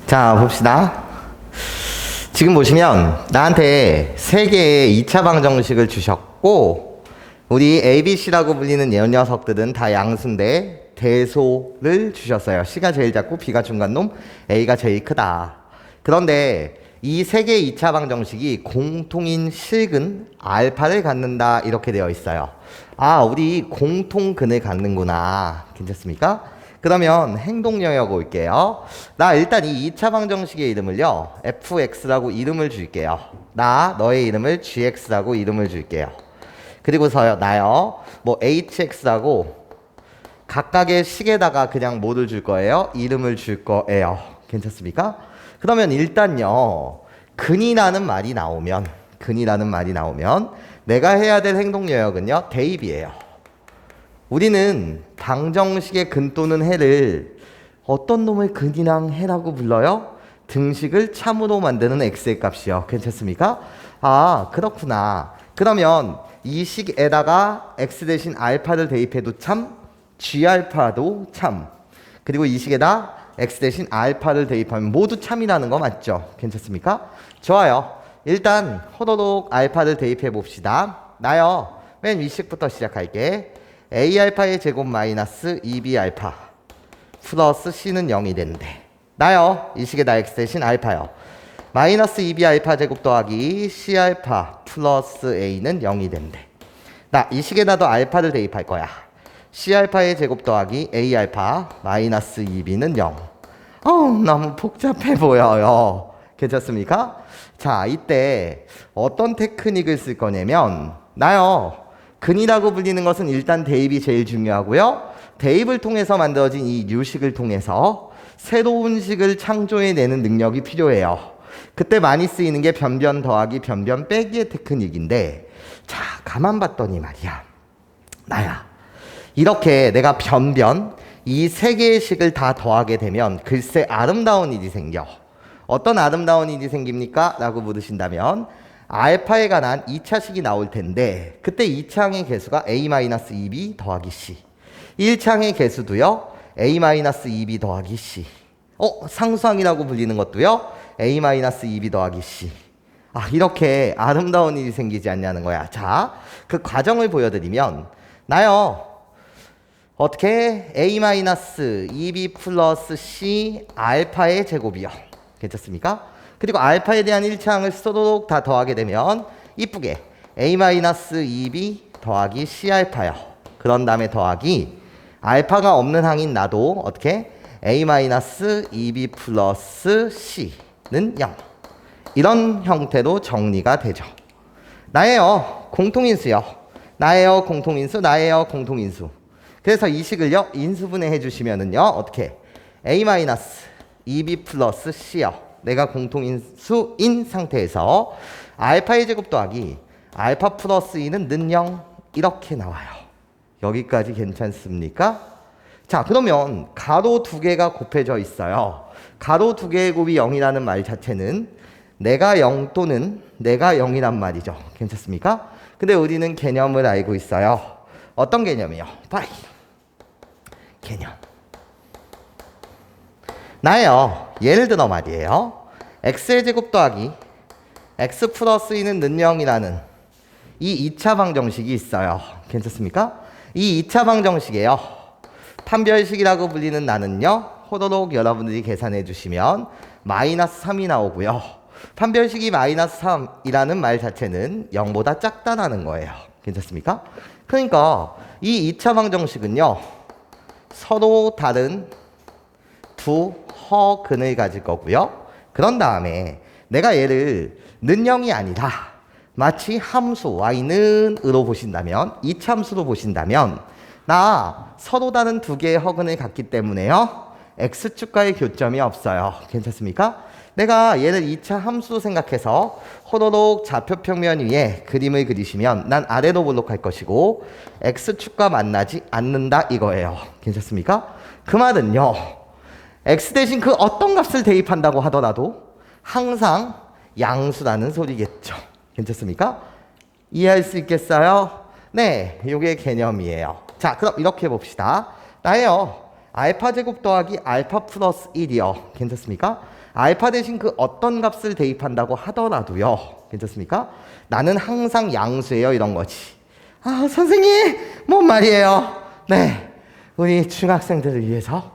자, 봅시다. 지금 보시면 나한테 3개의 2차 방정식을 주셨고, 우리 ABC라고 불리는 이 녀석들은 다 양수인데 대소를 주셨어요. C가 제일 작고 B가 중간놈, A가 제일 크다. 그런데 이 3개의 2차 방정식이 공통인 실근 알파를 갖는다 이렇게 되어 있어요. 아, 우리 공통근을 갖는구나. 괜찮습니까? 그러면 행동 영역 올게요. 나 일단 이 2차 방정식의 이름을요, fx라고 이름을 줄게요. 나 너의 이름을 gx라고 이름을 줄게요. 그리고서요, 나요, 뭐 hx라고 각각의 식에다가 그냥 뭐를 줄 거예요? 이름을 줄 거예요. 괜찮습니까? 그러면 일단요, 근이라는 말이 나오면 내가 해야 될 행동 영역은요, 대입이에요. 우리는 방정식의 근 또는 해를 어떤 놈을 근이랑 해라고 불러요? 등식을 참으로 만드는 x의 값이요. 괜찮습니까? 아, 그렇구나. 그러면 이 식에다가 x 대신 알파를 대입해도 참, g알파도 참. 그리고 이 식에다 x 대신 알파를 대입하면 모두 참이라는 거 맞죠? 괜찮습니까? 좋아요. 일단 호로록 알파를 대입해 봅시다. 나요, 맨 위식부터 시작할게. A알파의 제곱 마이너스 2B알파 플러스 C는 0이 된대. 나요, 이 식에다 X 대신 알파요. 마이너스 2B알파 제곱 더하기 C알파 플러스 A는 0이 된대. 나 이 식에다도 알파를 대입할 거야. C알파의 제곱 더하기 A알파 마이너스 2B는 0. 너무 복잡해 보여요. 괜찮습니까? 자, 이때 어떤 테크닉을 쓸 거냐면, 나요, 근이라고 불리는 것은 일단 대입이 제일 중요하고요. 대입을 통해서 만들어진 이 유식을 통해서 새로운 식을 창조해내는 능력이 필요해요. 그때 많이 쓰이는 게 변변 더하기 변변 빼기의 테크닉인데, 자, 가만 봤더니 말이야, 나야, 이렇게 내가 변변 이 3개의 식을 다 더하게 되면 글쎄 아름다운 일이 생겨. 어떤 아름다운 일이 생깁니까? 라고 물으신다면 알파에 관한 2차식이 나올 텐데, 그때 2차항의 개수가 A-2B 더하기 C, 1차항의 개수도요 A-2B 더하기 C, 상수항이라고 불리는 것도요 A-2B 더하기 C. 아, 이렇게 아름다운 일이 생기지 않냐는 거야. 자, 그 과정을 보여드리면, 나요, 어떻게 A-2B 플러스 C 알파의 제곱이요. 괜찮습니까? 그리고 알파에 대한 1차항을 쏘도록 다 더하게 되면 이쁘게 A-2B 더하기 C알파요. 그런 다음에 더하기 알파가 없는 항인 나도 어떻게 A-2B 플러스 C는 0. 이런 형태로 정리가 되죠. 나예요, 공통인수요. 나예요, 공통인수. 그래서 이 식을요, 인수분해 해주시면은요, 어떻게 A-2B 플러스 C요. 내가 공통인수인 상태에서 알파의 제곱 더하기 알파 플러스 2는 는 0 이렇게 나와요. 여기까지 괜찮습니까? 자, 그러면 가로 2개가 곱해져 있어요. 가로 2개의 곱이 0이라는 말 자체는 내가 0 또는 내가 0이란 말이죠. 괜찮습니까? 근데 우리는 개념을 알고 있어요. 어떤 개념이요? 바이 개념. 나예요, 예를 들어 말이에요, x의 제곱 더하기 x 플러스 2는 는 0이라는 이 2차 방정식이 있어요. 괜찮습니까? 이 2차 방정식이에요. 판별식이라고 불리는 나는요, 호로록 여러분들이 계산해 주시면 마이너스 3이 나오고요. 판별식이 마이너스 3이라는 말 자체는 0보다 작다라는 거예요. 괜찮습니까? 그러니까 이 2차 방정식은요, 서로 다른 두 허근을 가질 거고요. 그런 다음에 내가 얘를 는 0이 아니라 마치 함수 y는 으로 보신다면, 이참수로 보신다면, 나 서로 다른 2개의 허근을 갖기 때문에요, x축과의 교점이 없어요. 괜찮습니까? 내가 얘를 2차 함수로 생각해서 호로록 좌표평면 위에 그림을 그리시면 난 아래로 볼록할 것이고 x축과 만나지 않는다 이거예요. 괜찮습니까? 그 말은요, x 대신 그 어떤 값을 대입한다고 하더라도 항상 양수라는 소리겠죠. 괜찮습니까? 이해할 수 있겠어요? 네, 이게 개념이에요. 자, 그럼 이렇게 봅시다. 나예요, 알파 제곱 더하기 알파 플러스 1이요. 괜찮습니까? 알파 대신 그 어떤 값을 대입한다고 하더라도요. 괜찮습니까? 나는 항상 양수예요. 이런 거지. 아, 선생님, 뭔 말이에요? 네, 우리 중학생들을 위해서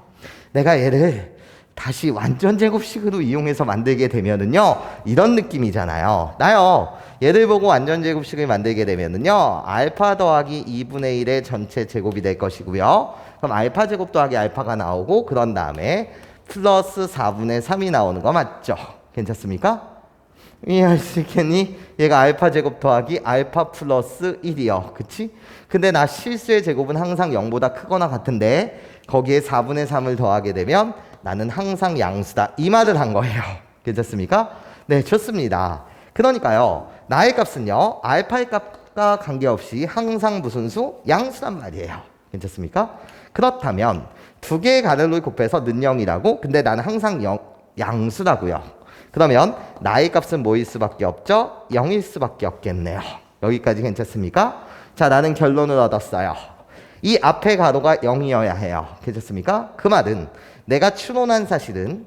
내가 얘를 다시 완전 제곱식으로 이용해서 만들게 되면은요, 이런 느낌이잖아요. 나요, 얘를 보고 완전 제곱식을 만들게 되면은요, 알파 더하기 2분의 1의 전체 제곱이 될 것이고요. 그럼 알파 제곱 더하기 알파가 나오고, 그런 다음에 플러스 4분의 3이 나오는 거 맞죠? 괜찮습니까? 이해할 수 있겠니? 얘가 알파 제곱 더하기 알파 플러스 1이요. 그치? 근데 나 실수의 제곱은 항상 0보다 크거나 같은데 거기에 4분의 3을 더하게 되면 나는 항상 양수다. 이 말을 한 거예요. 괜찮습니까? 네, 좋습니다. 그러니까요, 나의 값은요, 알파의 값과 관계없이 항상 무슨 수? 양수란 말이에요. 괜찮습니까? 그렇다면 두 개의 가로를 곱해서 는 0이라고? 근데 나는 항상 양수라고요. 그러면 나의 값은 뭐일 수밖에 없죠? 0일 수밖에 없겠네요. 여기까지 괜찮습니까? 자, 나는 결론을 얻었어요. 이 앞에 가로가 0이어야 해요. 괜찮습니까? 그 말은 내가 추론한 사실은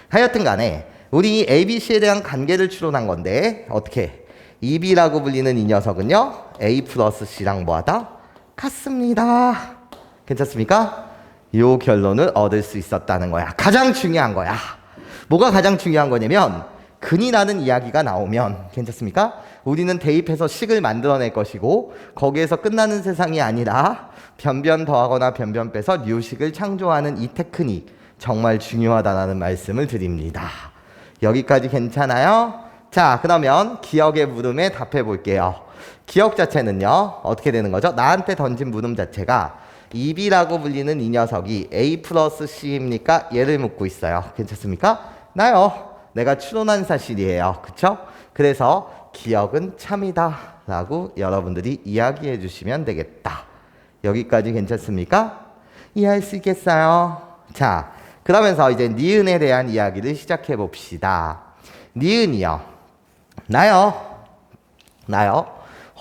하여튼 간에 우리 ABC에 대한 관계를 추론한 건데 어떻게? 2B라고 불리는 이 녀석은요, A 플러스 C랑 뭐하다? 같습니다. 괜찮습니까? 요 결론을 얻을 수 있었다는 거야. 가장 중요한 거야. 뭐가 가장 중요한 거냐면 근이라는 이야기가 나오면 괜찮습니까? 우리는 대입해서 식을 만들어낼 것이고 거기에서 끝나는 세상이 아니라 변변 더하거나 변변 빼서 류식을 창조하는 이 테크닉 정말 중요하다는 말씀을 드립니다. 여기까지 괜찮아요? 자, 그러면 기억의 물음에 답해 볼게요. 기억 자체는요, 어떻게 되는 거죠? 나한테 던진 물음 자체가 2B라고 불리는 이 녀석이 A 플러스 C입니까? 얘를 묻고 있어요. 괜찮습니까? 나요, 내가 추론한 사실이에요. 그쵸? 그래서 기억은 참이다 라고 여러분들이 이야기해 주시면 되겠다. 여기까지 괜찮습니까? 이해할 수 있겠어요? 자, 그러면서 이제 니은에 대한 이야기를 시작해 봅시다. 니은이요, 나요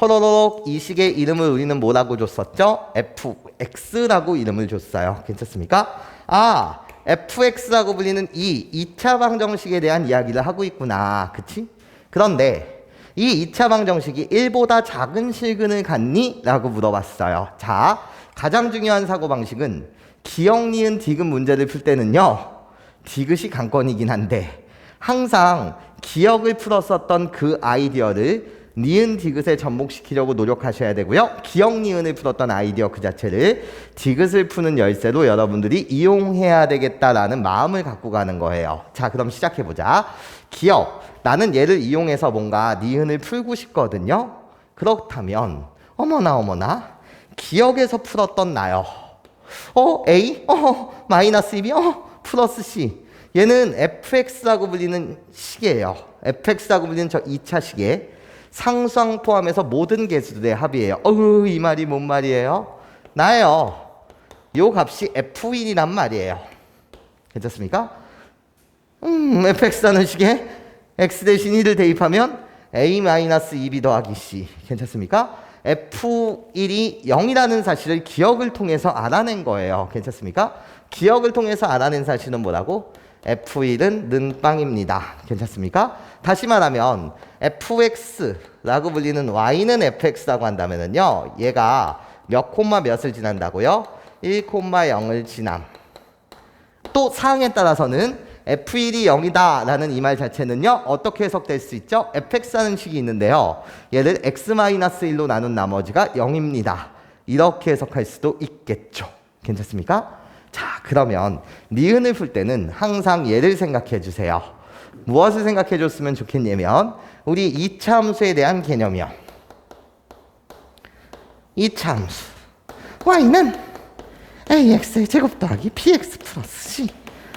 호로록 이 식의 이름을 우리는 뭐라고 줬었죠? fx라고 이름을 줬어요. 괜찮습니까? 아, fx라고 불리는 이 2차 방정식에 대한 이야기를 하고 있구나. 그치? 그런데 이 2차 방정식이 1보다 작은 실근을 갖니? 라고 물어봤어요. 자, 가장 중요한 사고방식은 기억, 니은, 디귿 문제를 풀 때는요, 디귿이 관건이긴 한데 항상 기억을 풀었었던 그 아이디어를 니은 디귿에 접목시키려고 노력하셔야 되고요. 기억 니은을 풀었던 아이디어 그 자체를 디귿을 푸는 열쇠로 여러분들이 이용해야 되겠다라는 마음을 갖고 가는 거예요. 자, 그럼 시작해보자. 기억, 나는 얘를 이용해서 뭔가 니은을 풀고 싶거든요. 그렇다면 어머나 기억에서 풀었던 나요. A? 마이너스 2B? 플러스 C. 얘는 fx라고 불리는 식이에요. fx라고 불리는 저 2차 식에 상수항 포함해서 모든 개수들의 합이에요. 이 말이 뭔 말이에요? 나요, 요 값이 f1이란 말이에요. 괜찮습니까? fx라는 식에 x 대신 1을 대입하면 a-2b 더하기 c. 괜찮습니까? f1이 0이라는 사실을 기억을 통해서 알아낸 거예요. 괜찮습니까? 기억을 통해서 알아낸 사실은 뭐라고? F1은 는빵입니다. 괜찮습니까? 다시 말하면 fx라고 불리는 y는 fx라고 한다면요, 얘가 몇 콤마 몇을 지난다고요? 1,0을 지남. 또 사항에 따라서는 f1이 0이다 라는 이 말 자체는요, 어떻게 해석될 수 있죠? fx라는 식이 있는데요, 얘를 x-1로 나눈 나머지가 0입니다. 이렇게 해석할 수도 있겠죠. 괜찮습니까? 자, 그러면 니은을 풀 때는 항상 얘를 생각해 주세요. 무엇을 생각해 줬으면 좋겠냐면 우리 2차 함수에 대한 개념이요. 2차 함수 y는 ax의 제곱 더하기 bx 플러스 c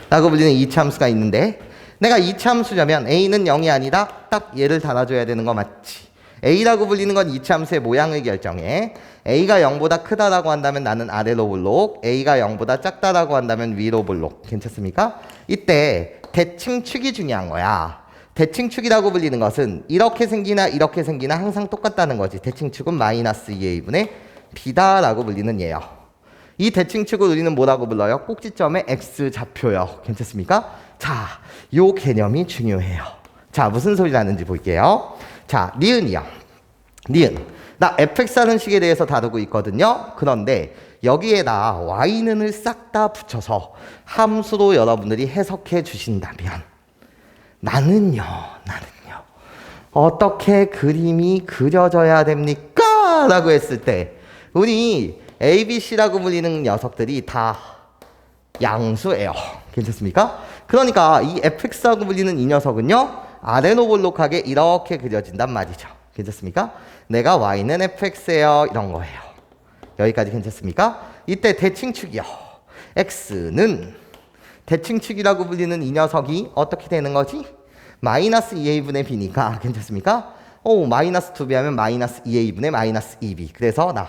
라고 불리는 2차 함수가 있는데, 내가 2차 함수려면 a는 0이 아니라 딱 얘를 달아줘야 되는 거 맞지? a라고 불리는 건 2차 함수의 모양을 결정해. a가 0보다 크다라고 한다면 나는 아래로 볼록, a가 0보다 작다라고 한다면 위로 볼록. 괜찮습니까? 이때 대칭축이 중요한 거야. 대칭축이라고 불리는 것은 이렇게 생기나 이렇게 생기나 항상 똑같다는 거지. 대칭축은 마이너스 2a분의 b다라고 불리는 예요. 이 대칭축을 우리는 뭐라고 불러요? 꼭지점의 X좌표요. 괜찮습니까? 자, 요 개념이 중요해요. 자, 무슨 소리 나는지 볼게요. 자, 니은이요. 니은. 나 fx라는 식에 대해서 다루고 있거든요. 그런데 여기에다 y는을 싹 다 붙여서 함수로 여러분들이 해석해 주신다면 나는요. 어떻게 그림이 그려져야 됩니까? 라고 했을 때 우리 A, B, C라고 불리는 녀석들이 다 양수예요. 괜찮습니까? 그러니까 이 fx라고 불리는 이 녀석은요. 아레노볼록하게 이렇게 그려진단 말이죠. 괜찮습니까? 내가 y는 fx예요. 이런 거예요. 여기까지 괜찮습니까? 이때 대칭축이요. x는 대칭축이라고 불리는 이 녀석이 어떻게 되는 거지? 마이너스 2a분의 b니까 괜찮습니까? 마이너스 2b 하면 마이너스 2a분의 마이너스 2b. 그래서 나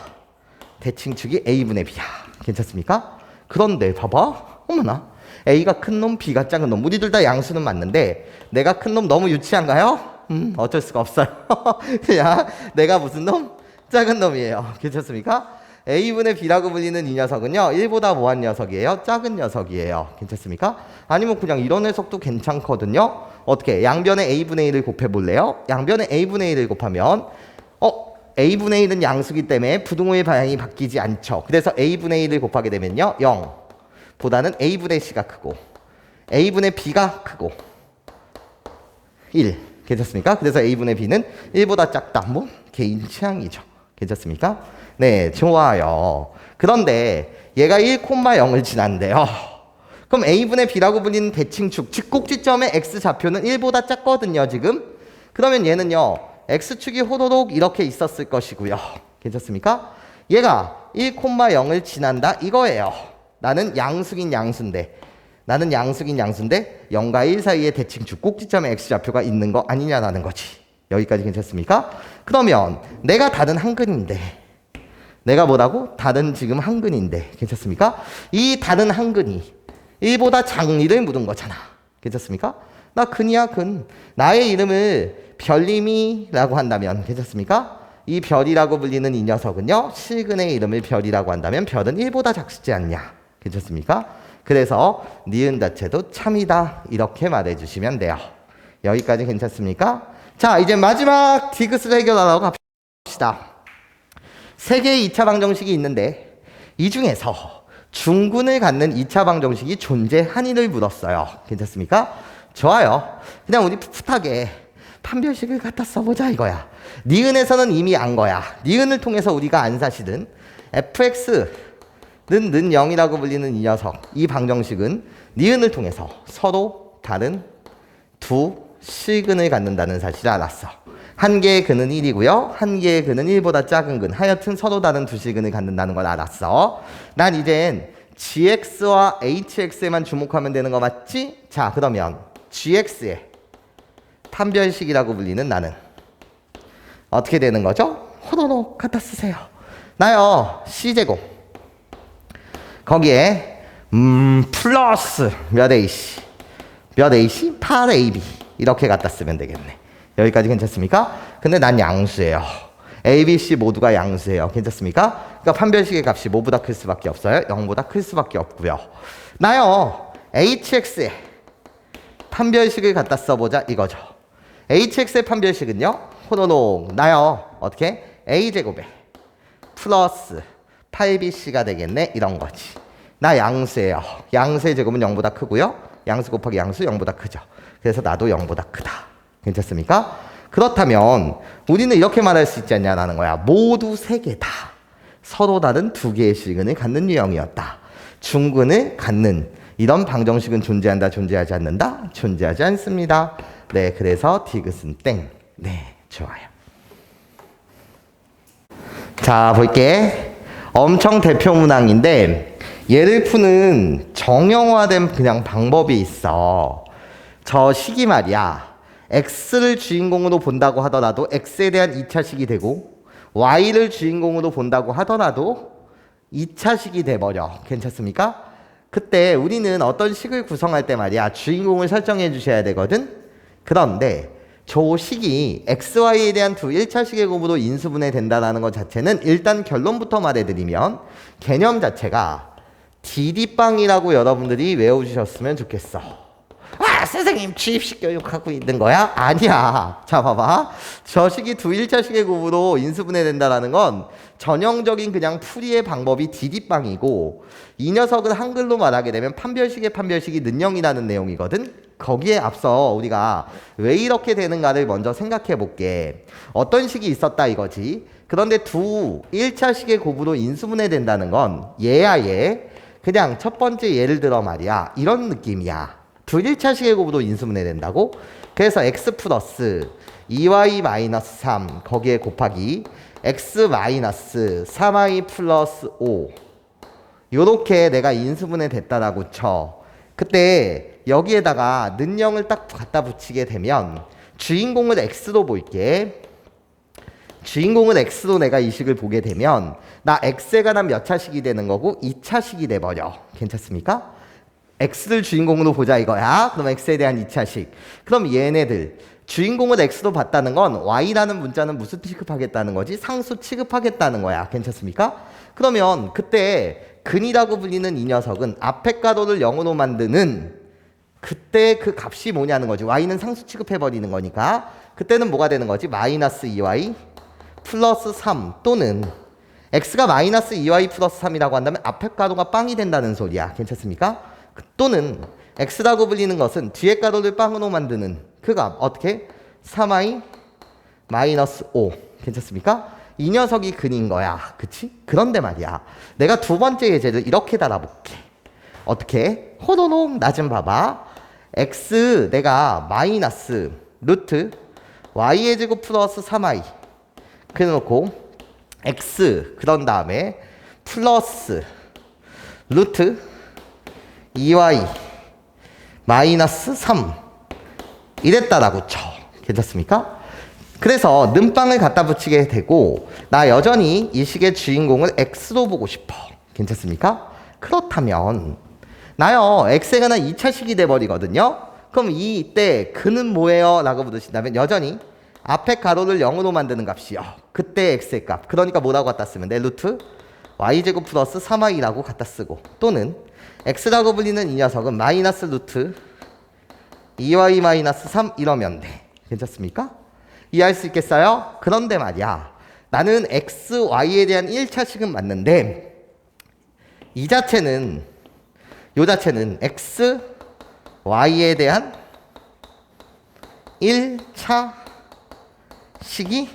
대칭축이 a분의 b야. 괜찮습니까? 그런데 봐봐. 어머나. a가 큰 놈, b가 작은 놈. 우리 둘 다 양수는 맞는데 내가 큰 놈 너무 유치한가요? 어쩔 수가 없어요. 그냥 내가 무슨 놈? 작은 놈이에요. 괜찮습니까? a분의 b라고 불리는 이 녀석은요. 1보다 뭐한 녀석이에요? 작은 녀석이에요. 괜찮습니까? 아니면 그냥 이런 해석도 괜찮거든요. 어떻게? 양변에 a분의 1을 곱해볼래요? 양변에 a분의 1을 곱하면 a분의 1은 양수기 때문에 부등호의 방향이 바뀌지 않죠. 그래서 a분의 1을 곱하게 되면요. 0 보다는 a분의 c가 크고 a분의 b가 크고 1. 괜찮습니까? 그래서 a분의 b는 1보다 작다. 뭐 개인 취향이죠. 괜찮습니까? 네, 좋아요. 그런데 얘가 1,0을 지난대요. 그럼 a분의 b라고 불리는 대칭축, 즉 꼭지점의 x좌표는 1보다 작거든요, 지금. 그러면 얘는요. x축이 호로록 이렇게 있었을 것이고요. 괜찮습니까? 얘가 1,0을 지난다 이거예요. 나는 양수긴 양수인데 0과 1 사이에 대칭축 꼭지점의 x좌표가 있는 거 아니냐라는 거지. 여기까지 괜찮습니까? 그러면 내가 다른 한근인데 내가 뭐라고? 다른 지금 한근인데 괜찮습니까? 이 다른 한근이 1보다 장리를 묻은 거잖아. 괜찮습니까? 나 근이야 근. 나의 이름을 별님이라고 한다면 괜찮습니까? 이 별이라고 불리는 이 녀석은요. 실근의 이름을 별이라고 한다면 별은 1보다 작지 않냐. 괜찮습니까? 그래서 니은 자체도 참이다. 이렇게 말해주시면 돼요. 여기까지 괜찮습니까? 자, 이제 마지막 디귿을 해결하러 갑시다. 3개의 2차 방정식이 있는데 이 중에서 중근을 갖는 2차 방정식이 존재하니를 물었어요. 괜찮습니까? 좋아요. 그냥 우리 풋풋하게 판별식을 갖다 써보자 이거야. 니은에서는 이미 안 거야. 니은을 통해서 우리가 안 사실은 fx는 는 0이라고 불리는 이 녀석, 이 방정식은 니은을 통해서 서로 다른 두 실근을 갖는다는 사실을 알았어. 한 개의 근은 1이고요. 한 개의 근은 1보다 작은 근. 하여튼 서로 다른 두 실근을 갖는다는 걸 알았어. 난 이젠 gx와 hx에만 주목하면 되는 거 맞지? 자, 그러면 gx의 판별식이라고 불리는 나는 어떻게 되는 거죠? 호로록 갖다 쓰세요. 나요 c제곱 거기에 플러스 몇 ac 8ab 이렇게 갖다 쓰면 되겠네. 여기까지 괜찮습니까? 근데 난 양수예요. A, B, C 모두가 양수예요. 괜찮습니까? 그러니까 판별식의 값이 뭐보다 클 수밖에 없어요? 0보다 클 수밖에 없고요. 나요 HX의 판별식을 갖다 써보자 이거죠. HX의 판별식은요. 호로록 나요 어떻게? A제곱에 플러스 8BC가 되겠네 이런 거지. 나 양수예요. 양수의 제곱은 0보다 크고요. 양수 곱하기 양수 0보다 크죠. 그래서 나도 0보다 크다. 괜찮습니까? 그렇다면 우리는 이렇게 말할 수 있지 않냐라는 거야. 모두 3개 다 서로 다른 2개의 실근을 갖는 유형이었다. 중근을 갖는 이런 방정식은 존재한다, 존재하지 않는다? 존재하지 않습니다. 네, 그래서 디귿은 땡. 네, 좋아요. 자, 볼게. 엄청 대표 문항인데 얘를 푸는 정형화된 그냥 방법이 있어. 저 식이 말이야. x를 주인공으로 본다고 하더라도 x에 대한 2차식이 되고 y를 주인공으로 본다고 하더라도 2차식이 돼버려. 괜찮습니까? 그때 우리는 어떤 식을 구성할 때 말이야 주인공을 설정해 주셔야 되거든. 그런데 저 식이 xy에 대한 두 1차 식의 곱으로 인수분해 된다는 것 자체는 일단 결론부터 말해드리면 개념 자체가 DD빵이라고 여러분들이 외워주셨으면 좋겠어. 아, 선생님 주입식 교육하고 있는 거야? 아니야. 자, 봐봐. 저 식이 두 1차 식의 곱으로 인수분해 된다는 건 전형적인 그냥 풀이의 방법이 DD빵이고 이 녀석을 한글로 말하게 되면 판별식의 판별식이 는영이라는 내용이거든. 거기에 앞서 우리가 왜 이렇게 되는가를 먼저 생각해 볼게. 어떤 식이 있었다 이거지. 그런데 두 1차 식의 곱으로 인수분해 된다는 건 얘야 얘. 그냥 첫 번째 예를 들어 말이야. 이런 느낌이야. 두 1차 식의 곱으로 인수분해 된다고? 그래서 x 플러스 2y 마이너스 3 거기에 곱하기 x 마이너스 3y 플러스 5 요렇게 내가 인수분해 됐다라고 쳐. 그때 여기에다가 는영을 딱 갖다 붙이게 되면 주인공을 x로 볼게. 주인공은 x로 내가 이 식을 보게 되면 나 x에 관한 몇 차식이 되는 거고 2차식이 돼버려. 괜찮습니까? x를 주인공으로 보자 이거야. 그럼 x에 대한 2차식. 그럼 얘네들 주인공을 x로 봤다는 건 y라는 문자는 무슨 취급하겠다는 거지? 상수 취급하겠다는 거야. 괜찮습니까? 그러면 그때 근이라고 불리는 이 녀석은 앞에 가로를 0으로 만드는 그때 그 값이 뭐냐는 거지. y는 상수 취급해버리는 거니까 그때는 뭐가 되는 거지? 마이너스 2y 플러스 3 또는 x가 마이너스 2y 플러스 3이라고 한다면 앞에 가로가 빵이 된다는 소리야. 괜찮습니까? 또는 x라고 불리는 것은 뒤에 가로를 빵으로 만드는 그 값 어떻게? 3y 마이너스 5 괜찮습니까? 이 녀석이 근인 거야. 그치? 그런데 말이야 내가 두 번째 예제를 이렇게 달아볼게. 어떻게? 호로록 나 좀 봐봐. x 내가 마이너스 루트 y의 제곱 플러스 3y 그래놓고 x 그런 다음에 플러스 루트 2y 마이너스 3 이랬다라고 쳐. 괜찮습니까? 그래서 는빵을 갖다 붙이게 되고 나 여전히 이 식의 주인공을 x로 보고 싶어. 괜찮습니까? 그렇다면 나요 x에 관한 2차식이 돼버리거든요. 그럼 이때 근은 뭐예요? 라고 물으신다면 여전히 앞에 가로를 0으로 만드는 값이요. 그때 x의 값. 그러니까 뭐라고 갖다 쓰면 돼? 루트 y제곱 플러스 3y라고 갖다 쓰고 또는 x라고 불리는 이 녀석은 마이너스 루트 2y 마이너스 3 이러면 돼. 괜찮습니까? 이해할 수 있겠어요? 그런데 말이야 나는 x, y에 대한 1차식은 맞는데 이 자체는 요 자체는 x, y에 대한 1차 식이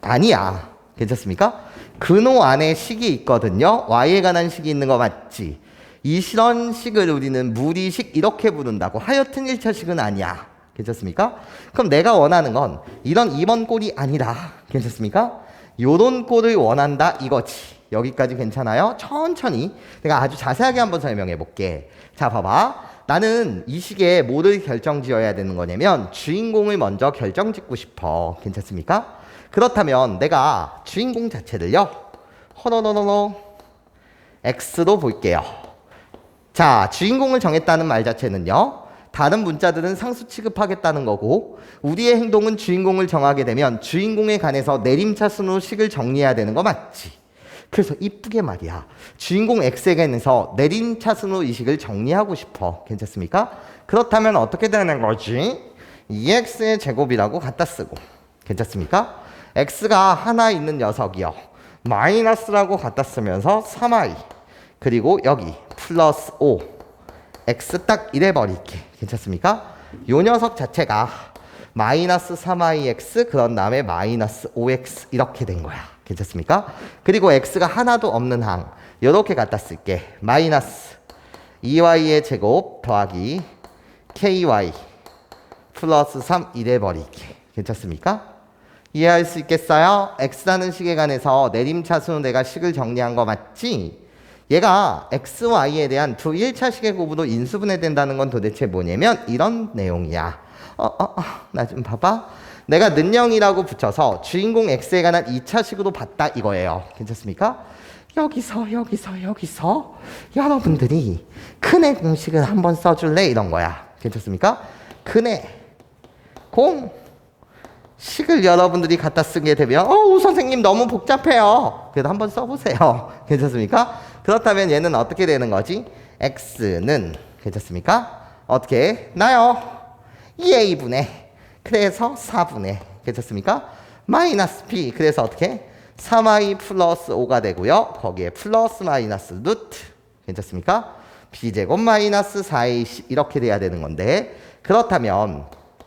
아니야. 괜찮습니까? 근호 안에 식이 있거든요. y에 관한 식이 있는 거 맞지? 이런 식을 우리는 무리식 이렇게 부른다고. 하여튼 1차 식은 아니야. 괜찮습니까? 그럼 내가 원하는 건 이런 2번 꼴이 아니라 괜찮습니까? 요런 꼴을 원한다 이거지. 여기까지 괜찮아요? 천천히 내가 아주 자세하게 한번 설명해 볼게. 자 봐봐. 나는 이 식에 뭐를 결정 지어야 되는 거냐면 주인공을 먼저 결정 짓고 싶어. 괜찮습니까? 그렇다면 내가 주인공 자체를요 허러러러러 x로 볼게요. 자 주인공을 정했다는 말 자체는요 다른 문자들은 상수 취급하겠다는 거고 우리의 행동은 주인공을 정하게 되면 주인공에 관해서 내림차순으로 식을 정리해야 되는 거 맞지? 그래서 이쁘게 말이야 주인공 x에 관해서 내림차순으로 이 식을 정리하고 싶어. 괜찮습니까? 그렇다면 어떻게 되는 거지? 2x의 제곱이라고 갖다 쓰고 괜찮습니까? x가 하나 있는 녀석이요 마이너스라고 갖다 쓰면서 3y 그리고 여기 플러스 5 x 딱 이래 버릴게. 괜찮습니까? 요 녀석 자체가 마이너스 3yx 그런 다음에 마이너스 5x 이렇게 된 거야. 괜찮습니까? 그리고 x가 하나도 없는 항 요렇게 갖다 쓸게. 마이너스 2y의 제곱 더하기 ky 플러스 3 이래 버릴게. 괜찮습니까? 이해할 수 있겠어요? x라는 식에 관해서 내림차순으로 내가 식을 정리한 거 맞지? 얘가 x, y에 대한 두 1차 식의 곱으로 인수분해 된다는 건 도대체 뭐냐면 이런 내용이야. 나 좀 봐봐. 내가 는영이라고 붙여서 주인공 x에 관한 2차 식으로 봤다 이거예요. 괜찮습니까? 여기서 여러분들이 큰의 공식을 한번 써줄래? 이런 거야. 괜찮습니까? 큰의 공 식을 여러분들이 갖다 쓰게 되면 선생님 너무 복잡해요. 그래도 한번 써보세요. 괜찮습니까? 그렇다면 얘는 어떻게 되는 거지? x는 괜찮습니까? 어떻게 나요? 2a분의 그래서 4분의 괜찮습니까? 마이너스 p 그래서 어떻게? 3i 플러스 5가 되고요. 거기에 플러스 마이너스 루트 괜찮습니까? b제곱 마이너스 4ac 이렇게 돼야 되는 건데 그렇다면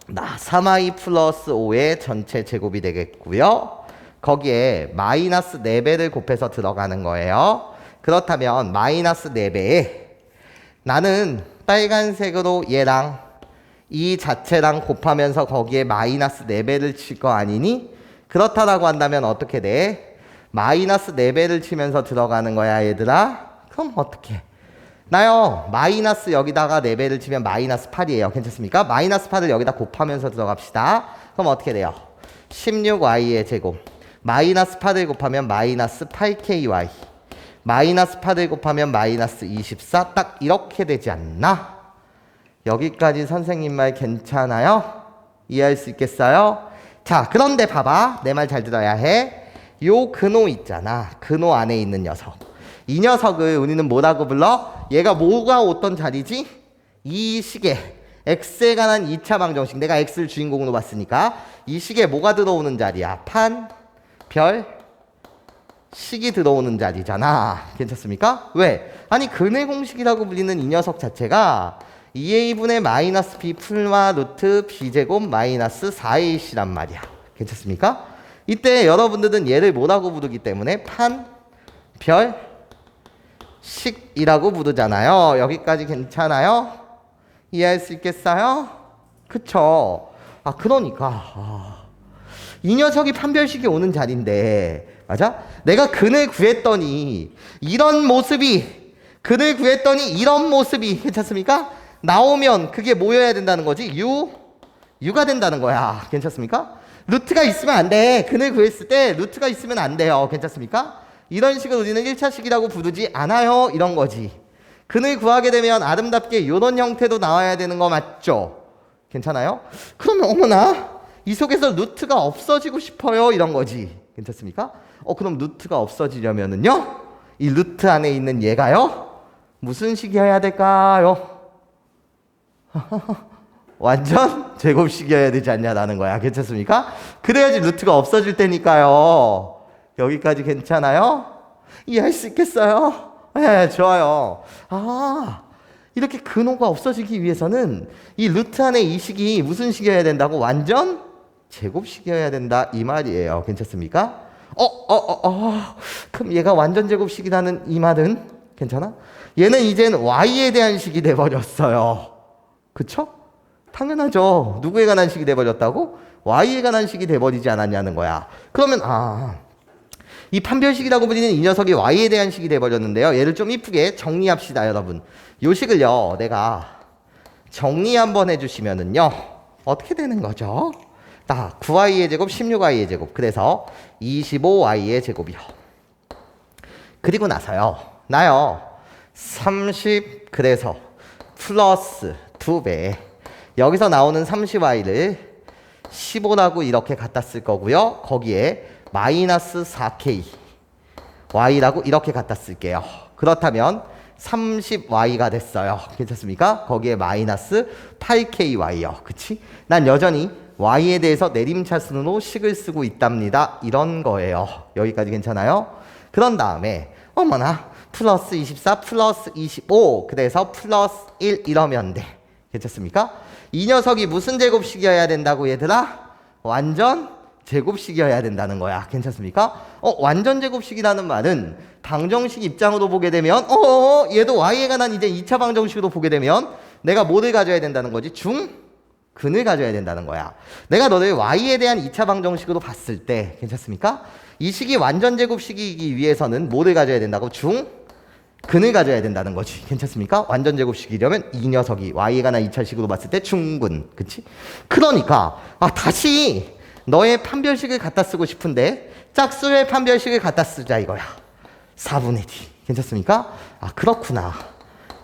3i 플러스 5의 전체 제곱이 되겠고요. 거기에 마이너스 4배를 곱해서 들어가는 거예요. 그렇다면 마이너스 4배에 나는 빨간색으로 얘랑 이 자체랑 곱하면서 거기에 마이너스 4배를 칠 거 아니니? 그렇다라고 한다면 어떻게 돼? 마이너스 4배를 치면서 들어가는 거야 얘들아. 그럼 어떻게? 나요 마이너스 여기다가 4배를 치면 마이너스 8이에요. 괜찮습니까? 마이너스 8을 여기다 곱하면서 들어갑시다. 그럼 어떻게 돼요? 16y의 제곱 마이너스 8을 곱하면 마이너스 8ky 마이너스 8을 곱하면 마이너스 24 딱 이렇게 되지 않나? 여기까지 선생님 말 괜찮아요? 이해할 수 있겠어요? 자 그런데 봐봐 내 말 잘 들어야 해. 요 근호 있잖아. 근호 안에 있는 녀석 이 녀석을 우리는 뭐라고 불러? 얘가 뭐가 어떤 자리지? 이 식에 x에 관한 2차 방정식 내가 x를 주인공으로 봤으니까 이 식에 뭐가 들어오는 자리야? 판, 별, 식이 들어오는 자리잖아. 괜찮습니까? 왜? 아니 근의 공식이라고 불리는 이 녀석 자체가 2a분의 마이너스 b 풀마 루트 b제곱 마이너스 4ac란 말이야. 괜찮습니까? 이때 여러분들은 얘를 뭐라고 부르기 때문에 판, 별, 식이라고 부르잖아요. 여기까지 괜찮아요? 이해할 수 있겠어요? 그쵸? 그러니까 이 녀석이 판별식이 오는 자리인데 맞아? 내가 근을 구했더니 이런 모습이 근을 구했더니 이런 모습이 괜찮습니까? 나오면 그게 뭐여야 된다는 거지? U가 된다는 거야. 괜찮습니까? 루트가 있으면 안 돼. 근을 구했을 때 루트가 있으면 안 돼요. 괜찮습니까? 이런 식을 우리는 1차식이라고 부르지 않아요. 이런 거지. 근을 구하게 되면 아름답게 이런 형태도 나와야 되는 거 맞죠? 괜찮아요? 그러면 어머나 이 속에서 루트가 없어지고 싶어요. 이런 거지. 괜찮습니까? 그럼 루트가 없어지려면은요? 이 루트 안에 있는 얘가요? 무슨 식이어야 될까요? 완전 제곱식이어야 되지 않냐라는 거야. 괜찮습니까? 그래야지 루트가 없어질 테니까요. 여기까지 괜찮아요? 이해할 수 있겠어요? 네, 좋아요. 이렇게 근호가 없어지기 위해서는 이 루트 안에 이 식이 무슨 식이어야 된다고? 완전 제곱식이어야 된다 이 말이에요. 괜찮습니까? 그럼 얘가 완전 제곱식이라는 이 말은 괜찮아? 얘는 이젠 y에 대한 식이 돼버렸어요. 그쵸? 당연하죠. 누구에 관한 식이 돼버렸다고? y에 관한 식이 돼버리지 않았냐는 거야. 그러면 이 판별식이라고 불리는 이 녀석이 y에 대한 식이 돼버렸는데요. 얘를 좀 이쁘게 정리합시다 여러분. 요 식을요 내가 정리 한번 해주시면은요 어떻게 되는 거죠? 9y의 제곱 16y의 제곱 그래서 25y의 제곱이요. 그리고 나서요 나요 30 그래서 플러스 2배 여기서 나오는 30y를 15라고 이렇게 갖다 쓸 거고요. 거기에 마이너스 4k y라고 이렇게 갖다 쓸게요. 그렇다면 30y가 됐어요. 괜찮습니까? 거기에 마이너스 8ky요. 그치? 난 여전히 y에 대해서 내림차순으로 식을 쓰고 있답니다. 이런 거예요. 여기까지 괜찮아요? 그런 다음에 어머나 플러스 24 플러스 25 그래서 플러스 1 이러면 돼. 괜찮습니까? 이 녀석이 무슨 제곱식이어야 된다고 얘들아? 완전 제곱식이어야 된다는 거야. 괜찮습니까? 완전 제곱식이라는 말은 방정식 입장으로 보게 되면 얘도 y에 관한 이제 2차 방정식으로 보게 되면 내가 뭐를 가져야 된다는 거지? 근을 가져야 된다는 거야. 내가 너를 y에 대한 2차 방정식으로 봤을 때 괜찮습니까? 이 식이 완전 제곱식이기 위해서는 뭐를 가져야 된다고? 근을 가져야 된다는 거지. 괜찮습니까? 완전 제곱식이려면 이 녀석이 y에 관한 2차식으로 봤을 때 중근. 그치? 그러니까 다시 너의 판별식을 갖다 쓰고 싶은데 짝수의 판별식을 갖다 쓰자 이거야. 4분의 d. 괜찮습니까? 그렇구나.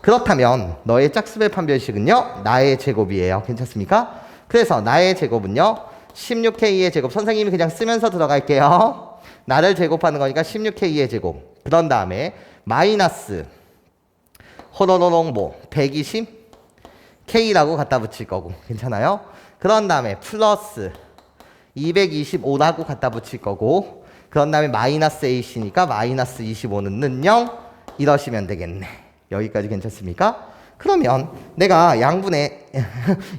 그렇다면 너의 짝수의 판별식은요 나의 제곱이에요. 괜찮습니까? 그래서 나의 제곱은요 16K의 제곱. 선생님이 그냥 쓰면서 들어갈게요. 나를 제곱하는 거니까 16K의 제곱. 그런 다음에 마이너스 호로로롱 뭐 120K라고 갖다 붙일 거고. 괜찮아요? 그런 다음에 플러스 225라고 갖다 붙일 거고. 그런 다음에 마이너스 A씨니까 마이너스 25는 0 이러시면 되겠네. 여기까지 괜찮습니까? 그러면 내가 양분에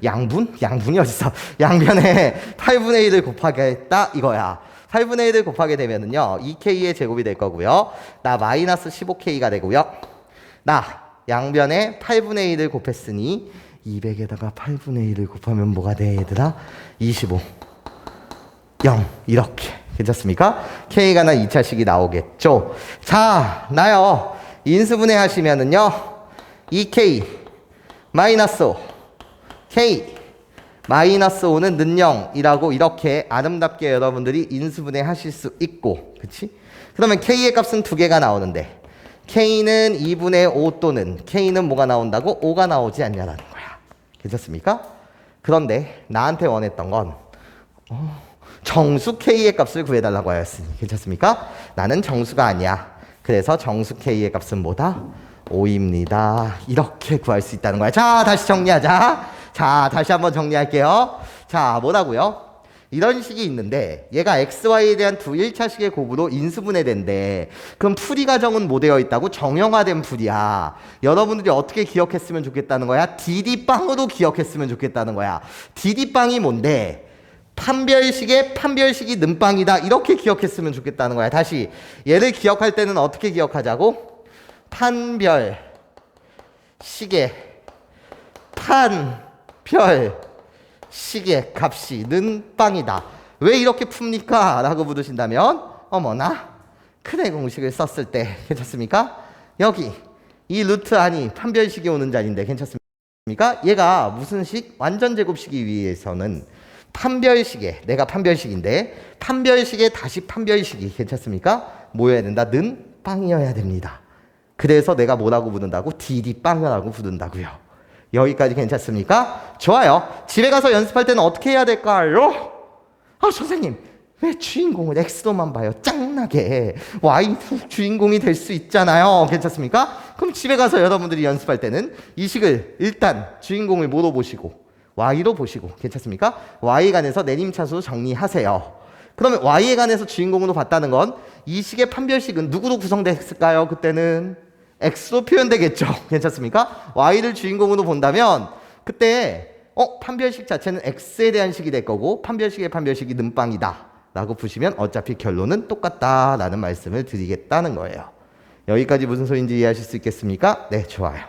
양분이 어딨어? 양변에 8분의 1을 곱하겠다 이거야. 8분의 1을 곱하게 되면은요 2K의 제곱이 될 거고요. 나 마이너스 15K가 되고요. 나 양변에 8분의 1을 곱했으니 200에다가 8분의 1을 곱하면 뭐가 돼 얘들아? 25 0 이렇게 괜찮습니까? K가 나 2차식이 나오겠죠. 자 나요 인수분해 하시면은요 2K 마이너스 5 K 마이너스 5는 는 0이라고 이렇게 아름답게 여러분들이 인수분해 하실 수 있고 그치? 그러면 K의 값은 두 개가 나오는데 K는 2분의 5 또는 K는 뭐가 나온다고? 5가 나오지 않냐라는 거야. 괜찮습니까? 그런데 나한테 원했던 건 정수 K의 값을 구해달라고 하였으니 괜찮습니까? 나는 정수가 아니야. 그래서 정수 K의 값은 뭐다? 5입니다. 이렇게 구할 수 있다는 거야. 자, 다시 정리하자. 자, 다시 한번 정리할게요. 자, 뭐라고요? 이런 식이 있는데 얘가 XY에 대한 두 1차식의 곱으로 인수분해된대. 그럼 풀이 가정은 뭐 되어 있다고? 정형화된 풀이야. 여러분들이 어떻게 기억했으면 좋겠다는 거야? DD빵으로 기억했으면 좋겠다는 거야. DD빵이 뭔데? 판별식의 판별식이 는빵이다. 이렇게 기억했으면 좋겠다는 거야. 다시 얘를 기억할 때는 어떻게 기억하자고? 판별식의 판별식의 값이 는빵이다. 왜 이렇게 풉니까? 라고 물으신다면 어머나 큰의 공식을 썼을 때 괜찮습니까? 여기 이 루트 안이 판별식이 오는 자리인데 괜찮습니까? 얘가 무슨 식? 완전 제곱식이 위해서는 판별식에 내가 판별식인데 판별식에 다시 판별식이 괜찮습니까? 뭐여야 된다? 는 빵이어야 됩니다. 그래서 내가 뭐라고 부른다고? DD빵이라고 부른다고요. 여기까지 괜찮습니까? 좋아요. 집에 가서 연습할 때는 어떻게 해야 될까요? 선생님 왜 주인공을 X로만 봐요? 짱나게 Y도 주인공이 될 수 있잖아요. 괜찮습니까? 그럼 집에 가서 여러분들이 연습할 때는 이 식을 일단 주인공을 뭐로 보시고 Y로 보시고 괜찮습니까? Y에 관해서 내림차수 정리하세요. 그러면 Y에 관해서 주인공으로 봤다는 건 이 식의 판별식은 누구로 구성됐을까요? 그때는 X로 표현되겠죠. 괜찮습니까? Y를 주인공으로 본다면 그때 판별식 자체는 X에 대한 식이 될 거고 판별식의 판별식이 는빵이다 라고 보시면 어차피 결론은 똑같다라는 말씀을 드리겠다는 거예요. 여기까지 무슨 소리인지 이해하실 수 있겠습니까? 네, 좋아요.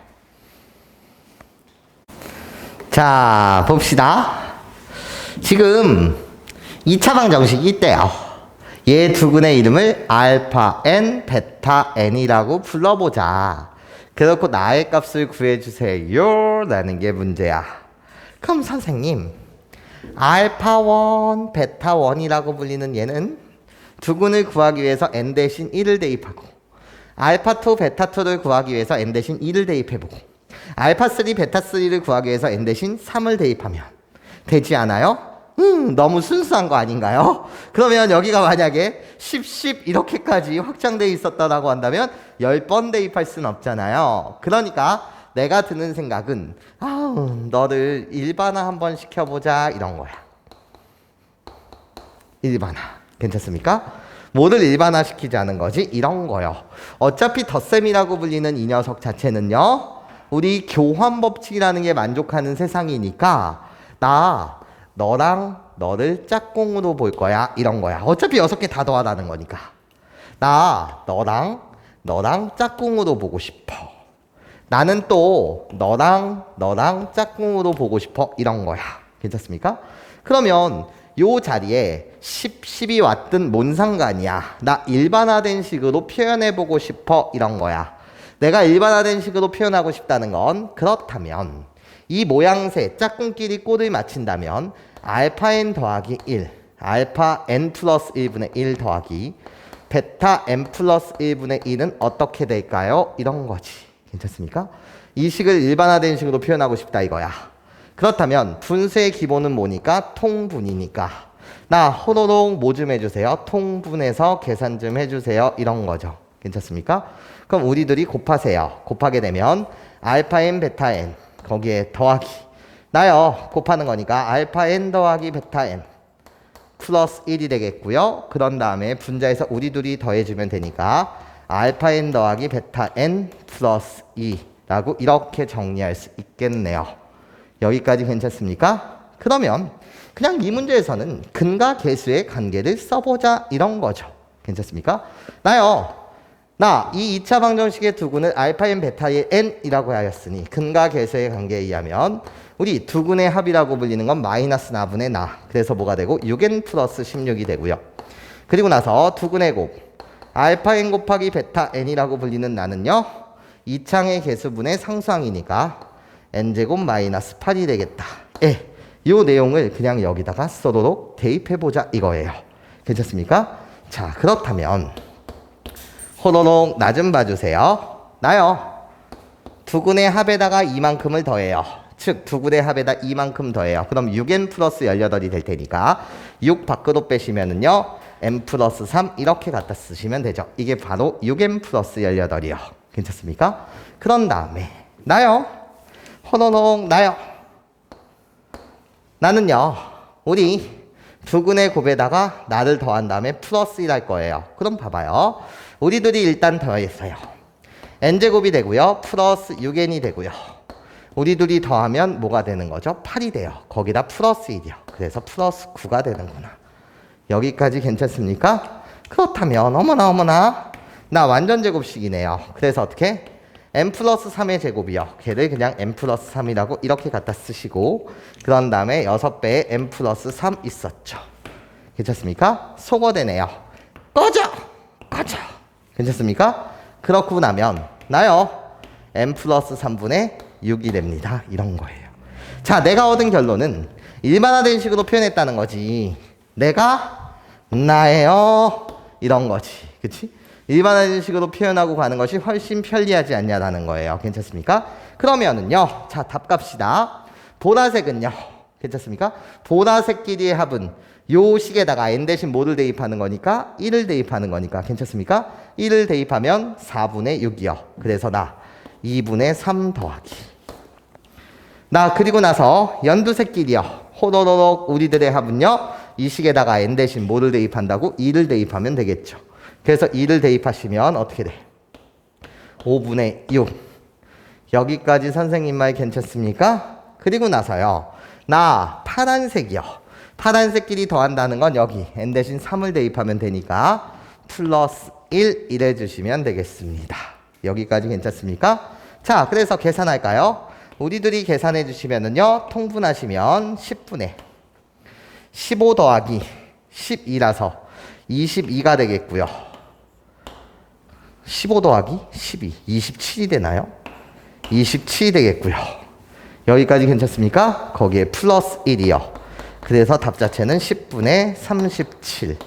자, 봅시다. 지금 2차 방정식이 있대요. 얘 두근의 이름을 알파 n, 베타 n이라고 불러보자. 그렇고 나의 값을 구해주세요 라는 게 문제야. 그럼 선생님 알파 1, 베타 1이라고 불리는 얘는 두근을 구하기 위해서 n 대신 1을 대입하고 알파 2, 베타 2를 구하기 위해서 n 대신 2를 대입해보고 알파 3, 베타 3를 구하기 위해서 n 대신 3을 대입하면 되지 않아요? 너무 순수한 거 아닌가요? 그러면 여기가 만약에 10 이렇게까지 확장되어 있었다라고 한다면 10번 대입할 수는 없잖아요. 그러니까 내가 드는 생각은 너를 일반화 한번 시켜보자 이런 거야. 일반화 괜찮습니까? 뭐를 일반화 시키자는 거지? 이런 거요. 어차피 덧셈이라고 불리는 이 녀석 자체는요 우리 교환 법칙이라는 게 만족하는 세상이니까 너랑 너를 짝꿍으로 볼 거야 이런 거야. 어차피 6개 다 더하라는 거니까 너랑 짝꿍으로 보고 싶어. 나는 또 너랑 짝꿍으로 보고 싶어 이런 거야. 괜찮습니까? 그러면 요 자리에 10이 왔든 뭔 상관이야. 나 일반화된 식으로 표현해보고 싶어 이런 거야. 내가 일반화된 식으로 표현하고 싶다는 건 그렇다면 이 모양새 짝꿍끼리 꼴을 맞춘다면 알파 n 더하기 1 알파 n 플러스 1분의 1 더하기 베타 n 플러스 1분의 1은 어떻게 될까요? 이런 거지. 괜찮습니까? 이 식을 일반화된 식으로 표현하고 싶다 이거야. 그렇다면 분수의 기본은 뭐니까? 통분이니까 나 호로록 뭐 좀 해주세요. 통분해서 계산 좀 해주세요. 이런 거죠. 괜찮습니까? 그럼 우리들이 곱하세요. 곱하게 되면 알파 n 베타 n 거기에 더하기 나요. 곱하는 거니까 알파 n 더하기 베타 n 플러스 1이 되겠고요. 그런 다음에 분자에서 우리 둘이 더해주면 되니까 알파 n 더하기 베타 n 플러스 2라고 이렇게 정리할 수 있겠네요. 여기까지 괜찮습니까? 그러면 그냥 이 문제에서는 근과 계수의 관계를 써보자 이런 거죠. 괜찮습니까? 나요. 나 이 2차 방정식의 두근을 알파 n 베타의 n이라고 하였으니 근과 계수의 관계에 의하면 우리 두근의 합이라고 불리는 건 마이너스 나분의 나. 그래서 뭐가 되고 6n 플러스 16이 되고요. 그리고 나서 두근의 곱 알파 n 곱하기 베타 n이라고 불리는 나는요. 2창의 계수분의 상수항이니까 n제곱 마이너스 8이 되겠다. 예, 이 내용을 그냥 여기다가 써도록 대입해보자 이거예요. 괜찮습니까? 자, 그렇다면 호로록 나 좀 봐주세요. 나요. 두근의 합에다가 이만큼을 더해요. 즉 두근의 합에다 이만큼 더해요. 그럼 6n 플러스 18이 될 테니까 6 밖으로 빼시면은요. n 플러스 3 이렇게 갖다 쓰시면 되죠. 이게 바로 6n 플러스 18이요. 괜찮습니까? 그런 다음에 나요. 호로록 나요. 나는요. 우리 두근의 곱에다가 나를 더한 다음에 플러스 1 할 거예요. 그럼 봐봐요. 우리들이 일단 더했어요. n제곱이 되고요. 플러스 6n이 되고요. 우리 둘이 더하면 뭐가 되는 거죠? 8이 돼요. 거기다 플러스 1이요. 그래서 플러스 9가 되는구나. 여기까지 괜찮습니까? 그렇다면 어머나 나 완전 제곱식이네요. 그래서 어떻게? n 플러스 3의 제곱이요. 걔를 그냥 n 플러스 3이라고 이렇게 갖다 쓰시고 그런 다음에 6배에 n 플러스 3 있었죠. 괜찮습니까? 소거되네요. 꺼져! 괜찮습니까? 그렇고 나면 나요. n 플러스 3분의 6이 됩니다. 이런 거예요. 자, 내가 얻은 결론은 일반화된 식으로 표현했다는 거지. 내가 나예요. 이런 거지. 그치? 일반화된 식으로 표현하고 가는 것이 훨씬 편리하지 않냐라는 거예요. 괜찮습니까? 그러면은요. 자, 답 갑시다. 보라색은요. 괜찮습니까? 보라색 길이의 합은 요 식에다가 n 대신 뭐를 대입하는 거니까 1을 대입하는 거니까 괜찮습니까? 1을 대입하면 4분의 6이요. 그래서 나 2분의 3 더하기 나 그리고 나서 연두색 길이요. 호로록 우리들의 합은요. 이 식에다가 n 대신 뭐를 대입한다고? 2를 대입하면 되겠죠. 그래서 2를 대입하시면 어떻게 돼? 5분의 6 여기까지 선생님 말 괜찮습니까? 그리고 나서요. 나 파란색이요. 파란색끼리 더한다는 건 여기 n 대신 3을 대입하면 되니까 플러스 1 이래 주시면 되겠습니다. 여기까지 괜찮습니까? 자, 그래서 계산할까요? 우리들이 계산해 주시면은요. 통분하시면 10분의 15 더하기 12라서 22가 되겠고요. 15 더하기 12 27이 되나요? 27이 되겠고요. 여기까지 괜찮습니까? 거기에 플러스 1이요. 그래서 답 자체는 10분의 37.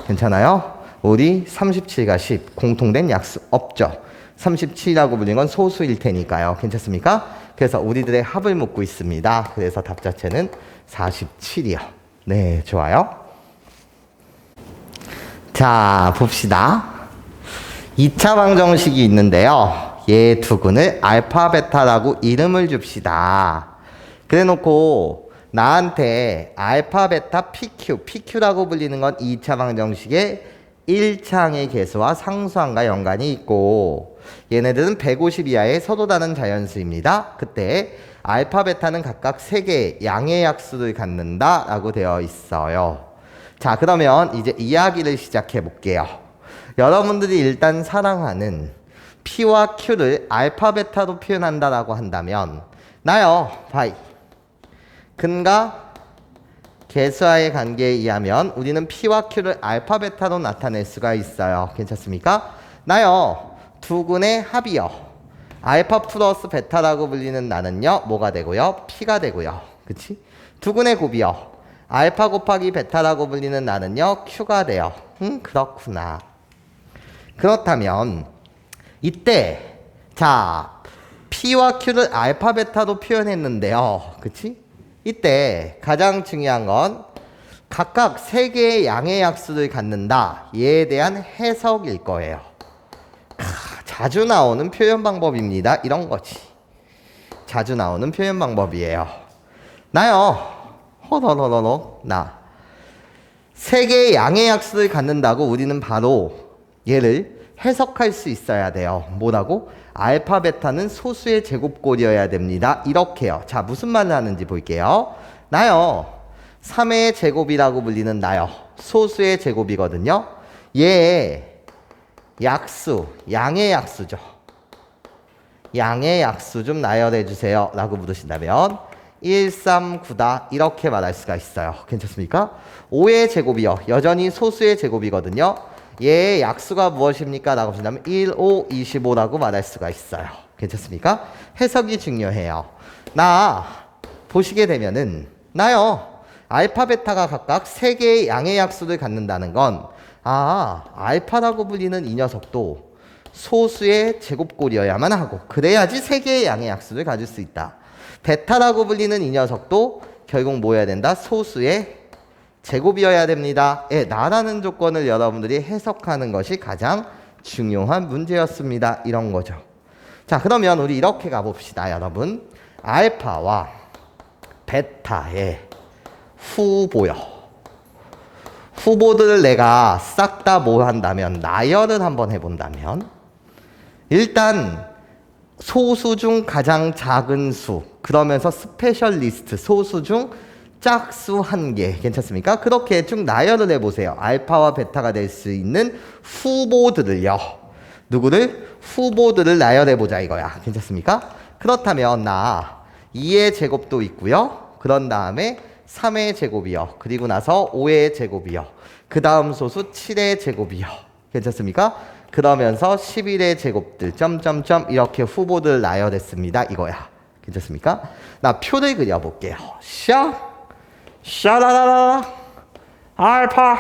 괜찮아요? 우리 37과 10 공통된 약수 없죠? 37이라고 불리는 건 소수일 테니까요. 괜찮습니까? 그래서 우리들의 합을 묻고 있습니다. 그래서 답 자체는 47이요. 네, 좋아요. 자, 봅시다. 2차 방정식이 있는데요. 얘 두근을 알파 베타라고 이름을 줍시다. 그래 놓고 나한테 알파 베타 PQ라고 불리는 건 2차 방정식의 1창의 계수와 상수항과 연관이 있고 얘네들은 150 이하의 서로 다른 자연수입니다. 그때 알파 베타는 각각 3개의 양의 약수를 갖는다 라고 되어 있어요. 자, 그러면 이제 이야기를 시작해 볼게요. 여러분들이 일단 사랑하는 P와 Q를 알파 베타로 표현한다라고 한다면 나요. 바이. 근과 계수와의 관계에 의하면 우리는 P와 Q를 알파 베타로 나타낼 수가 있어요. 괜찮습니까? 나요. 두근의 합이요. 알파 플러스 베타라고 불리는 나는요. 뭐가 되고요? P가 되고요. 그치? 두근의 곱이요. 알파 곱하기 베타라고 불리는 나는요. Q가 돼요. 그렇구나. 그렇다면 이때 자 P와 Q를 알파 베타로 표현했는데요. 그치? 이때 가장 중요한 건 각각 세 개의 양의 약수를 갖는다. 얘에 대한 해석일 거예요. 자주 나오는 표현 방법입니다. 이런 거지. 자주 나오는 표현 방법이에요. 나요. 나. 세 개의 양의 약수를 갖는다고 우리는 바로 얘를 해석할 수 있어야 돼요. 뭐라고? 알파, 베타는 소수의 제곱꼴이어야 됩니다. 이렇게요. 자, 무슨 말을 하는지 볼게요. 나요. 3의 제곱이라고 불리는 나요. 소수의 제곱이거든요. 얘의 약수, 양의 약수죠. 양의 약수 좀 나열해 주세요. 라고 물으신다면 1, 3, 9다. 이렇게 말할 수가 있어요. 괜찮습니까? 5의 제곱이요. 여전히 소수의 제곱이거든요. 얘의 약수가 무엇입니까? 라고 하신다면 1, 5, 25라고 말할 수가 있어요. 괜찮습니까? 해석이 중요해요. 나 보시게 되면은 나요. 알파, 베타가 각각 3개의 양의 약수를 갖는다는 건 알파라고 불리는 이 녀석도 소수의 제곱꼴이어야만 하고 그래야지 3개의 양의 약수를 가질 수 있다. 베타라고 불리는 이 녀석도 결국 뭐 해야 된다? 소수의 제곱이어야 됩니다. 예, 나라는 조건을 여러분들이 해석하는 것이 가장 중요한 문제였습니다. 이런 거죠. 자, 그러면 우리 이렇게 가봅시다, 여러분. 알파와 베타의 후보요. 후보들을 내가 싹 다 뭐 한다면, 나열을 한번 해본다면, 일단 소수 중 가장 작은 수, 그러면서 스페셜리스트, 소수 중 짝수 한 개. 괜찮습니까? 그렇게 쭉 나열을 해보세요. 알파와 베타가 될 수 있는 후보들을요. 누구를? 후보들을 나열해보자 이거야. 괜찮습니까? 그렇다면 나 2의 제곱도 있고요. 그런 다음에 3의 제곱이요. 그리고 나서 5의 제곱이요. 그 다음 소수 7의 제곱이요. 괜찮습니까? 그러면서 11의 제곱들 점점점 이렇게 후보들 나열했습니다. 이거야. 괜찮습니까? 나 표를 그려볼게요. 샤라라라 알파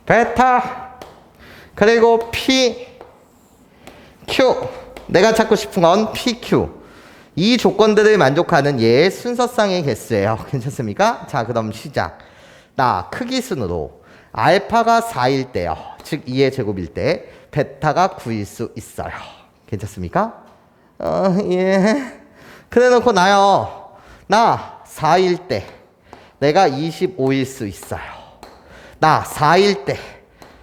베타 그리고 P Q 내가 찾고 싶은 건 PQ 이 조건들을 만족하는 얘의 순서쌍의 개수예요. 괜찮습니까? 자, 그럼 시작. 나 크기 순으로 알파가 4일 때요. 즉 2의 제곱일 때 베타가 9일 수 있어요. 괜찮습니까? 예. 그래 놓고 나요. 나 4일 때 내가 25일 수 있어요. 나 4일 때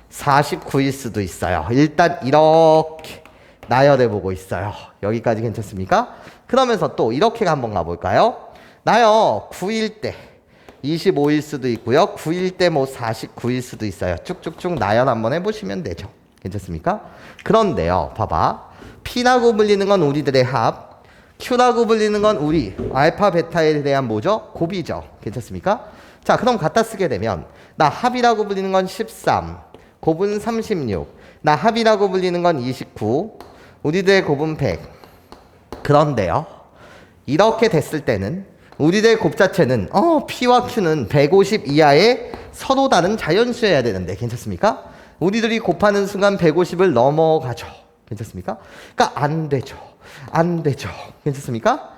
49일 수도 있어요. 일단 이렇게 나열해 보고 있어요. 여기까지 괜찮습니까? 그러면서 또 이렇게 한번 가볼까요? 나요 9일 때 25일 수도 있고요. 9일 때 뭐 49일 수도 있어요. 쭉쭉쭉 나열 한번 해보시면 되죠. 괜찮습니까? 그런데요. 봐봐. P라고 불리는 건 우리들의 합. Q라고 불리는 건 우리 알파 베타에 대한 뭐죠? 곱이죠. 괜찮습니까? 자, 그럼 갖다 쓰게 되면 나 합이라고 불리는 건 13, 곱은 36, 나 합이라고 불리는 건 29, 우리들의 곱은 100. 그런데요. 이렇게 됐을 때는 우리들의 곱 자체는 P와 Q는 150 이하의 서로 다른 자연수여야 되는데 괜찮습니까? 우리들이 곱하는 순간 150을 넘어가죠. 괜찮습니까? 그러니까 안 되죠. 안 되죠. 괜찮습니까?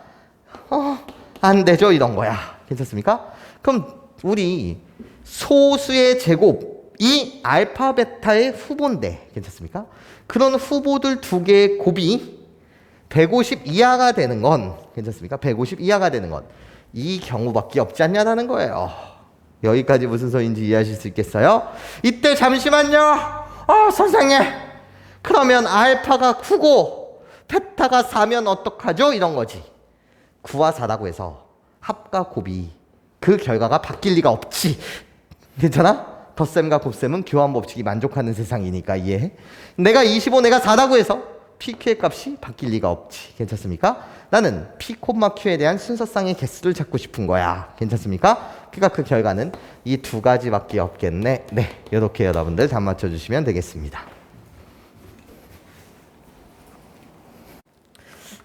안 되죠. 이런 거야. 괜찮습니까? 그럼 우리 소수의 제곱이 알파 베타의 후보인데 괜찮습니까? 그런 후보들 두 개의 곱이 150 이하가 되는 건 괜찮습니까? 150 이하가 되는 건 이 경우밖에 없지 않냐라는 거예요. 여기까지 무슨 소리인지 이해하실 수 있겠어요? 이때 잠시만요. 선생님. 그러면 알파가 9고 베타가 4면 어떡하죠? 이런 거지. 9와 4라고 해서 합과 곱이 그 결과가 바뀔 리가 없지. 괜찮아? 덧셈과 곱셈은 교환 법칙이 만족하는 세상이니까 이해해? 내가 25, 내가 4라고 해서 PQ의 값이 바뀔 리가 없지. 괜찮습니까? 나는 P, Q에 대한 순서쌍의 개수를 찾고 싶은 거야. 괜찮습니까? 그러니까 그 결과는 이 두 가지밖에 없겠네. 네, 이렇게 여러분들 답 맞춰주시면 되겠습니다.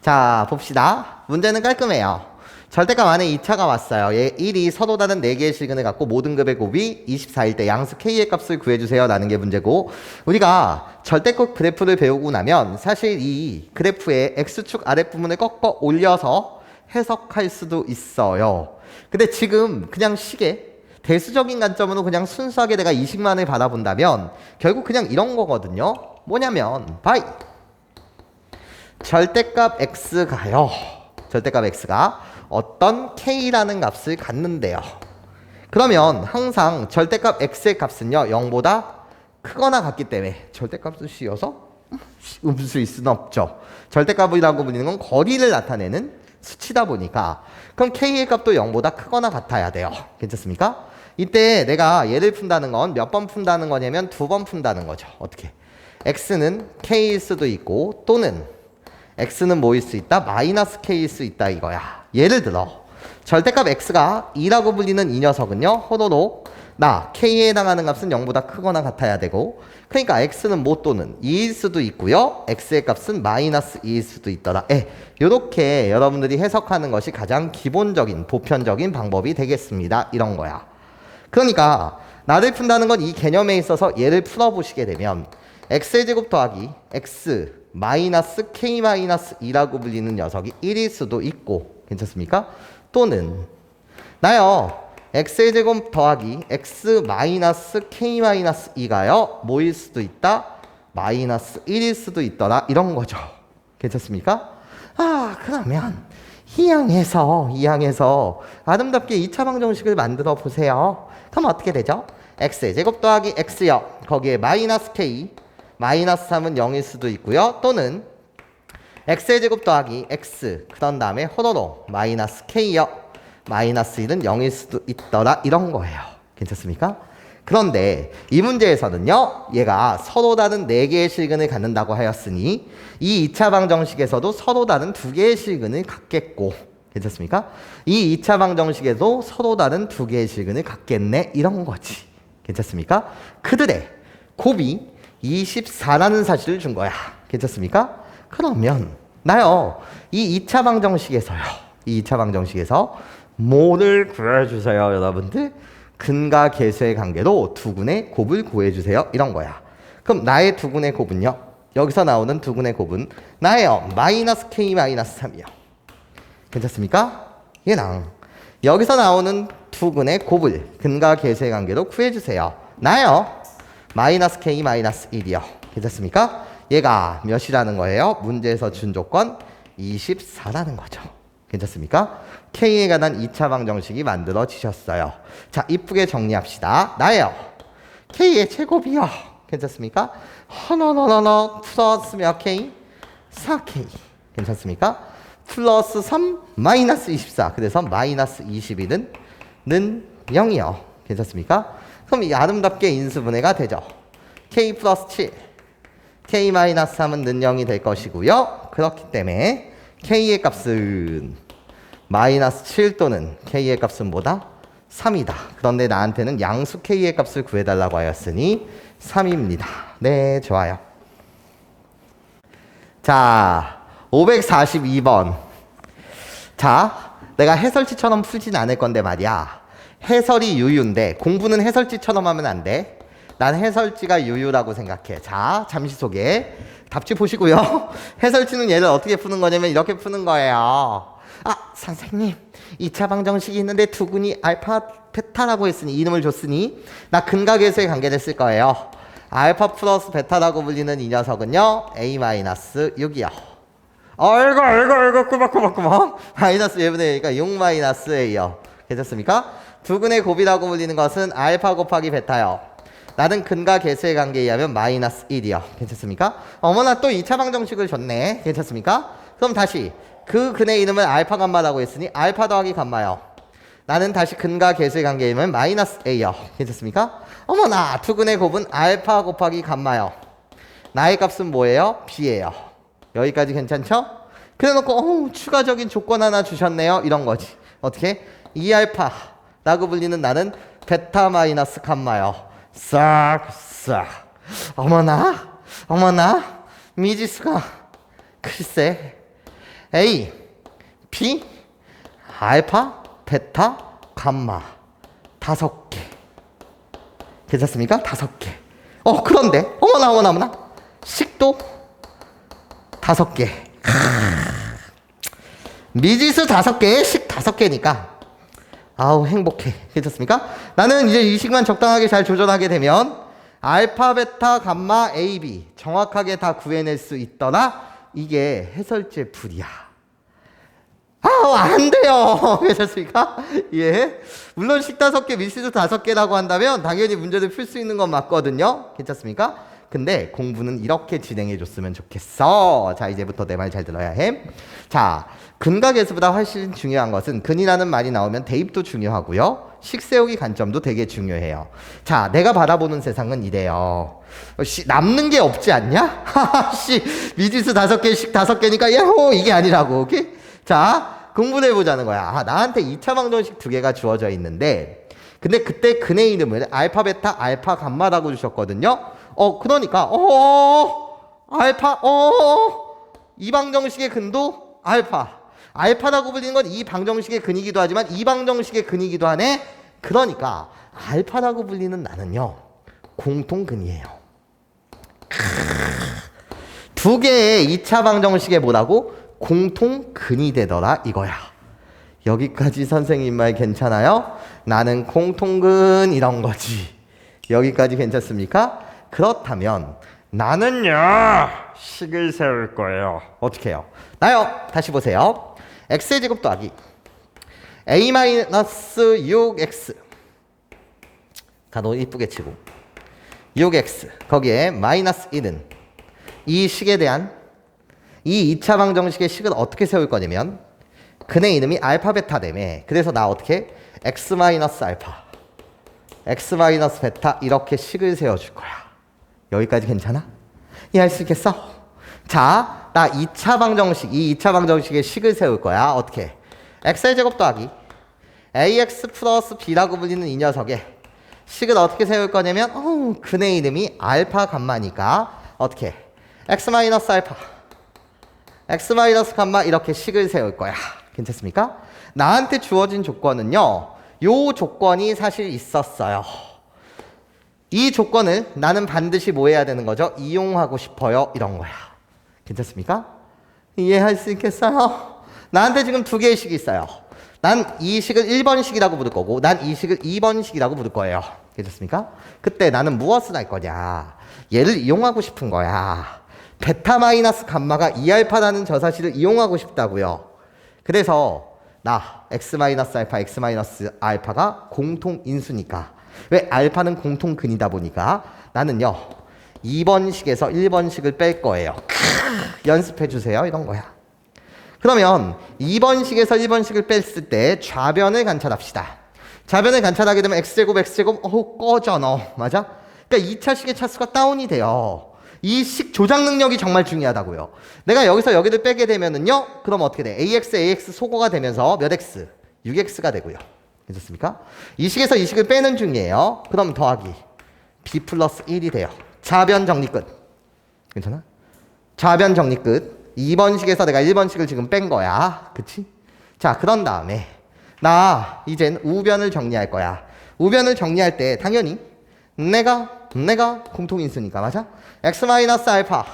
자, 봅시다. 문제는 깔끔해요. 절대값 안에 2차가 왔어요. 얘 1이 서로 다른 4개의 실근을 갖고 모든 급의 곱이 24일 때 양수 K의 값을 구해주세요 라는 게 문제고, 우리가 절대값 그래프를 배우고 나면 사실 이 그래프의 X축 아랫부분을 꺾어 올려서 해석할 수도 있어요. 근데 지금 그냥 식에 대수적인 관점으로 그냥 순수하게 내가 이식만을 바라본다면 결국 그냥 이런 거거든요. 뭐냐면 바이 절대값 x가요. 절대값 x가 어떤 k라는 값을 갖는데요. 그러면 항상 절대값 x의 값은요 0보다 크거나 같기 때문에 절대값을 씌워서 음수일 수는 없죠. 절대값이라고 불리는 건 거리를 나타내는 수치다 보니까 그럼 k의 값도 0보다 크거나 같아야 돼요. 괜찮습니까? 이때 내가 얘를 푼다는 건 몇 번 푼다는 거냐면 2번 푼다는 거죠. 어떻게? x는 k일 수도 있고 또는 x는 뭐일 수 있다? 마이너스 k일 수 있다 이거야. 예를 들어 절대값 x가 2라고 불리는 이 녀석은요 호로록 나 k에 해당하는 값은 0보다 크거나 같아야 되고 그러니까 x는 뭐 또는 2일 수도 있고요 x의 값은 마이너스 2일 수도 있더라. 요렇게 여러분들이 해석하는 것이 가장 기본적인 보편적인 방법이 되겠습니다. 이런 거야. 그러니까 나를 푼다는 건 이 개념에 있어서 얘를 풀어보시게 되면 x의 제곱 더하기 x 마이너스 k 마이너스 2라고 불리는 녀석이 1일 수도 있고 괜찮습니까? 또는 나요 x의 제곱 더하기 x 마이너스 k 마이너스 2가요 뭐일 수도 있다? 마이너스 1일 수도 있더라 이런 거죠. 괜찮습니까? 그러면 이 항에서 아름답게 2차 방정식을 만들어 보세요. 그럼 어떻게 되죠? x의 제곱 더하기 x요 거기에 마이너스 k 마이너스 3은 0일 수도 있고요 또는 x의 제곱 더하기 x 그런 다음에 호로록 마이너스 k요 마이너스 1은 0일 수도 있더라 이런 거예요. 괜찮습니까? 그런데 이 문제에서는요 얘가 서로 다른 4개의 실근을 갖는다고 하였으니 이 2차 방정식에서도 서로 다른 2개의 실근을 갖겠고 괜찮습니까? 이 2차 방정식에도 서로 다른 2개의 실근을 갖겠네 이런 거지. 괜찮습니까? 그들의 곱이 24라는 사실을 준 거야. 괜찮습니까? 그러면 나요 이 2차 방정식에서요 이 2차 방정식에서 뭐를 구해주세요 여러분들? 근과 계수의 관계로 두근의 곱을 구해주세요 이런 거야. 그럼 나의 두근의 곱은요 여기서 나오는 두근의 곱은 나예요 마이너스 k 마이너스 3이요. 괜찮습니까? 얘랑 여기서 나오는 두근의 곱을 근과 계수의 관계로 구해주세요. 나요 마이너스 k 마이너스 1이요. 괜찮습니까? 얘가 몇이라는 거예요? 문제에서 준 조건 24라는 거죠. 괜찮습니까? K에 관한 2차 방정식이 만들어지셨어요. 자, 이쁘게 정리합시다. 나예요. K의 제곱이요. 괜찮습니까? 하나나나나 플러스 몇 K? 4K. 괜찮습니까? 플러스 3 마이너스 24. 그래서 마이너스 21은 0이요. 괜찮습니까? 그럼 이 아름답게 인수분해가 되죠. K 플러스 7. K 마이너스 3은 0이 될 것이고요. 그렇기 때문에 K의 값은 마이너스 7 또는 K의 값은 뭐다? 3이다. 그런데 나한테는 양수 K의 값을 구해달라고 하였으니 3입니다. 네, 좋아요. 자, 542번. 자, 내가 해설지처럼 풀진 않을 건데 말이야. 해설이 유유인데 공부는 해설지처럼 하면 안 돼. 난 해설지가 유유라고 생각해. 자, 잠시 소개. 답지 보시고요. 해설지는 얘를 어떻게 푸는 거냐면 이렇게 푸는 거예요. 선생님 2차 방정식이 있는데 두근이 알파 베타라고 했으니 이름을 줬으니 나 근과 계수의 관계를 쓸 거예요. 알파 플러스 베타라고 불리는 이 녀석은요 A-6이요. 아이고 꾸벅 마이너스 1분의 1이니까 6 마이너스 A요. 괜찮습니까? 두근의 곱이라고 불리는 것은 알파 곱하기 베타요. 나는 근과 계수의 관계에 의하면 마이너스 1이요. 괜찮습니까? 어머나 또 2차 방정식을 줬네. 괜찮습니까? 그럼 다시 그 근의 이름은 알파 감마라고 했으니 알파 더하기 감마요. 나는 다시 근과 계수의 관계에 의하면 마이너스 A요. 괜찮습니까? 어머나 두 근의 곱은 알파 곱하기 감마요. 나의 값은 뭐예요? B예요. 여기까지 괜찮죠? 그래놓고 추가적인 조건 하나 주셨네요. 이런 거지. 어떻게? 2알파라고 불리는 나는 베타 마이너스 감마요. 싹 어머나 미지수가 글쎄 A, B, 알파, 베타, 감마 5개. 괜찮습니까? 5개. 그런데 어머나 식도 5개. 미지수 5개에 식 5개니까 아우 행복해. 괜찮습니까? 나는 이제 이 식만 적당하게 잘 조절하게 되면 알파, 베타, 감마, A, B 정확하게 다 구해낼 수 있더라. 이게 해설제 풀이야. 아우 안 돼요. 괜찮습니까? 예. 물론 식 5개, 밀시도 5개라고 한다면 당연히 문제를 풀 수 있는 건 맞거든요. 괜찮습니까? 근데 공부는 이렇게 진행해 줬으면 좋겠어. 자, 이제부터 내 말 잘 들어야 해. 자, 근과 계수보다 훨씬 중요한 것은 근이라는 말이 나오면 대입도 중요하고요. 식 세우기 관점도 되게 중요해요. 자, 내가 바라보는 세상은 이래요. 남는 게 없지 않냐? 씨, 미지수 5개, 식 5개니까 야호 이게 아니라고. 오케이? 자, 공부를 해보자는 거야. 아, 나한테 2차 방정식 2개가 주어져 있는데 근데 그때 근의 이름을 알파, 베타, 알파, 감마라고 주셨거든요. 그러니까 알파 이 방정식의 근도 알파라고 불리는 건 이 방정식의 근이기도 하지만 이 방정식의 근이기도 하네. 그러니까 알파라고 불리는 나는요 공통근이에요. 2개의 2차 방정식의 뭐라고? 공통근이 되더라 이거야. 여기까지 선생님 말 괜찮아요? 나는 공통근 이런 거지. 여기까지 괜찮습니까? 그렇다면 나는요 식을 세울 거예요. 어떻게 해요? 나요 다시 보세요. x의 제곱 더하기 a-6x 가로 이쁘게 치고 6x 거기에 마이너스 1은 이 식에 대한 이 2차 방정식의 식을 어떻게 세울 거냐면 근의 이름이 알파 베타 되매. 그래서 나 어떻게 x 마이너스 알파 x 마이너스 베타 이렇게 식을 세워줄 거야. 여기까지 괜찮아? 이해할 수 있겠어? 자, 나 2차 방정식, 이 2차 방정식의 식을 세울 거야. 어떻게? x의 제곱 더하기 ax 플러스 b라고 불리는 이 녀석의 식을 어떻게 세울 거냐면 근의 이름이 알파 감마니까 어떻게? x 마이너스 알파 x 마이너스 감마 이렇게 식을 세울 거야. 괜찮습니까? 나한테 주어진 조건은요 요 조건이 사실 있었어요. 이 조건을 나는 반드시 뭐 해야 되는 거죠? 이용하고 싶어요. 이런 거야. 괜찮습니까? 이해할 수 있겠어요? 나한테 지금 2개의 식이 있어요. 난 이 식을 1번식이라고 부를 거고 난 이 식을 2번식이라고 부를 거예요. 괜찮습니까? 그때 나는 무엇을 할 거냐? 얘를 이용하고 싶은 거야. 베타 마이너스 감마가 2알파라는 저 사실을 이용하고 싶다고요. 그래서 나 x 마이너스 알파, x 마이너스 알파가 공통 인수니까 왜 알파는 공통근이다 보니까 나는요 2번식에서 1번식을 뺄 거예요. 연습해 주세요. 이런 거야. 그러면 2번식에서 1번식을 뺐을 때 좌변을 관찰합시다. 좌변을 관찰하게 되면 x제곱 꺼져 너. 맞아? 그러니까 2차식의 차수가 다운이 돼요. 이 식 조작 능력이 정말 중요하다고요. 내가 여기서 여기를 빼게 되면은요 그럼 어떻게 돼? ax 소거가 되면서 몇 x? 6x가 되고요. 괜찮습니까? 이 식에서 이 식을 빼는 중이에요. 그럼 더하기 b 플러스 1이 돼요. 좌변 정리 끝. 괜찮아? 좌변 정리 끝. 2번식에서 내가 1번식을 지금 뺀 거야. 그치? 자, 그런 다음에 나 이젠 우변을 정리할 거야. 우변을 정리할 때 당연히 내가 공통인수니까 맞아? x 마이너스 알파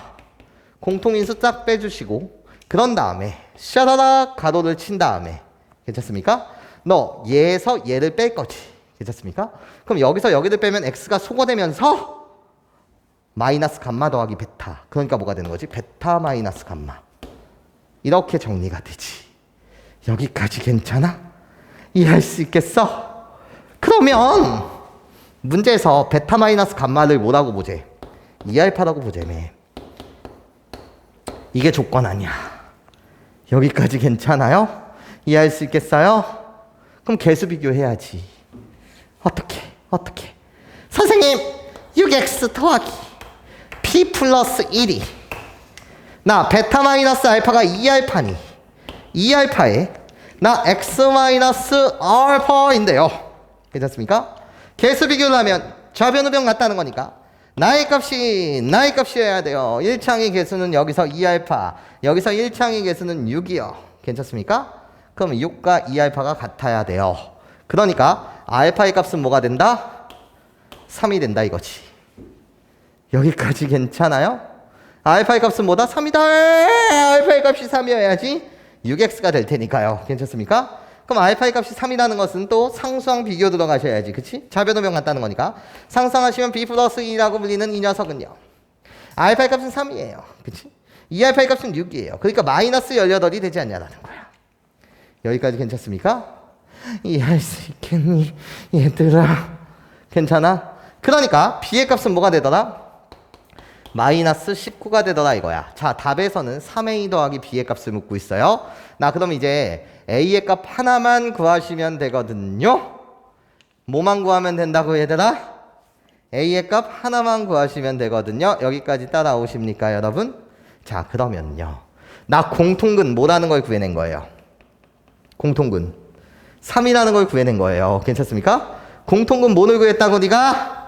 공통인수 쫙 빼주시고 그런 다음에 샤라락 가로를 친 다음에 괜찮습니까? 너 얘에서 얘를 뺄 거지. 괜찮습니까? 그럼 여기서 여기를 빼면 x가 소거되면서 마이너스 감마 더하기 베타. 그러니까 뭐가 되는 거지? 베타 마이너스 감마. 이렇게 정리가 되지. 여기까지 괜찮아? 이해할 수 있겠어? 그러면 문제에서 베타 마이너스 감마를 뭐라고 보재? 2알파라고 보재매. 이게 조건 아니야. 여기까지 괜찮아요? 이해할 수 있겠어요? 그럼 개수 비교해야지. 어떻게? 선생님 6x 더하기 p 플러스 1이 나 베타 마이너스 알파가 2알파니 2알파에 나 x 마이너스 알파인데요. 괜찮습니까? 개수 비교를 하면 좌변 우변 같다는 거니까 나의 값이어야 돼요. 1창의 개수는 여기서 2알파 여기서 1창의 개수는 6이요. 괜찮습니까? 그럼 6과 2알파가 같아야 돼요. 그러니까 알파의 값은 뭐가 된다? 3이 된다 이거지. 여기까지 괜찮아요? 알파의 값은 뭐다? 3이다. 알파의 값이 3이어야지 6x가 될 테니까요. 괜찮습니까? 그럼 알파의 값이 3이라는 것은 또 상수항 비교 들어가셔야지. 그치? 좌변우변 같다는 거니까. 상수항하시면 b 플러스 2라고 불리는 이 녀석은요. 알파의 값은 3이에요. 그치? 이 알파의 값은 6이에요. 그러니까 마이너스 18이 되지 않냐라는 거야. 여기까지 괜찮습니까? 이해할 수 있겠니? 얘들아. 괜찮아? 그러니까 b의 값은 뭐가 되더라? 마이너스 19가 되더라 이거야. 자, 답에서는 3a 더하기 b의 값을 묻고 있어요. 나 그럼 이제 a의 값 하나만 구하시면 되거든요. 뭐만 구하면 된다고 얘들아? a의 값 하나만 구하시면 되거든요. 여기까지 따라오십니까 여러분? 자, 그러면요. 나 공통근 뭐라는 걸 구해낸 거예요? 공통근 3이라는 걸 구해낸 거예요. 괜찮습니까? 공통근 뭐를 구했다고 네가?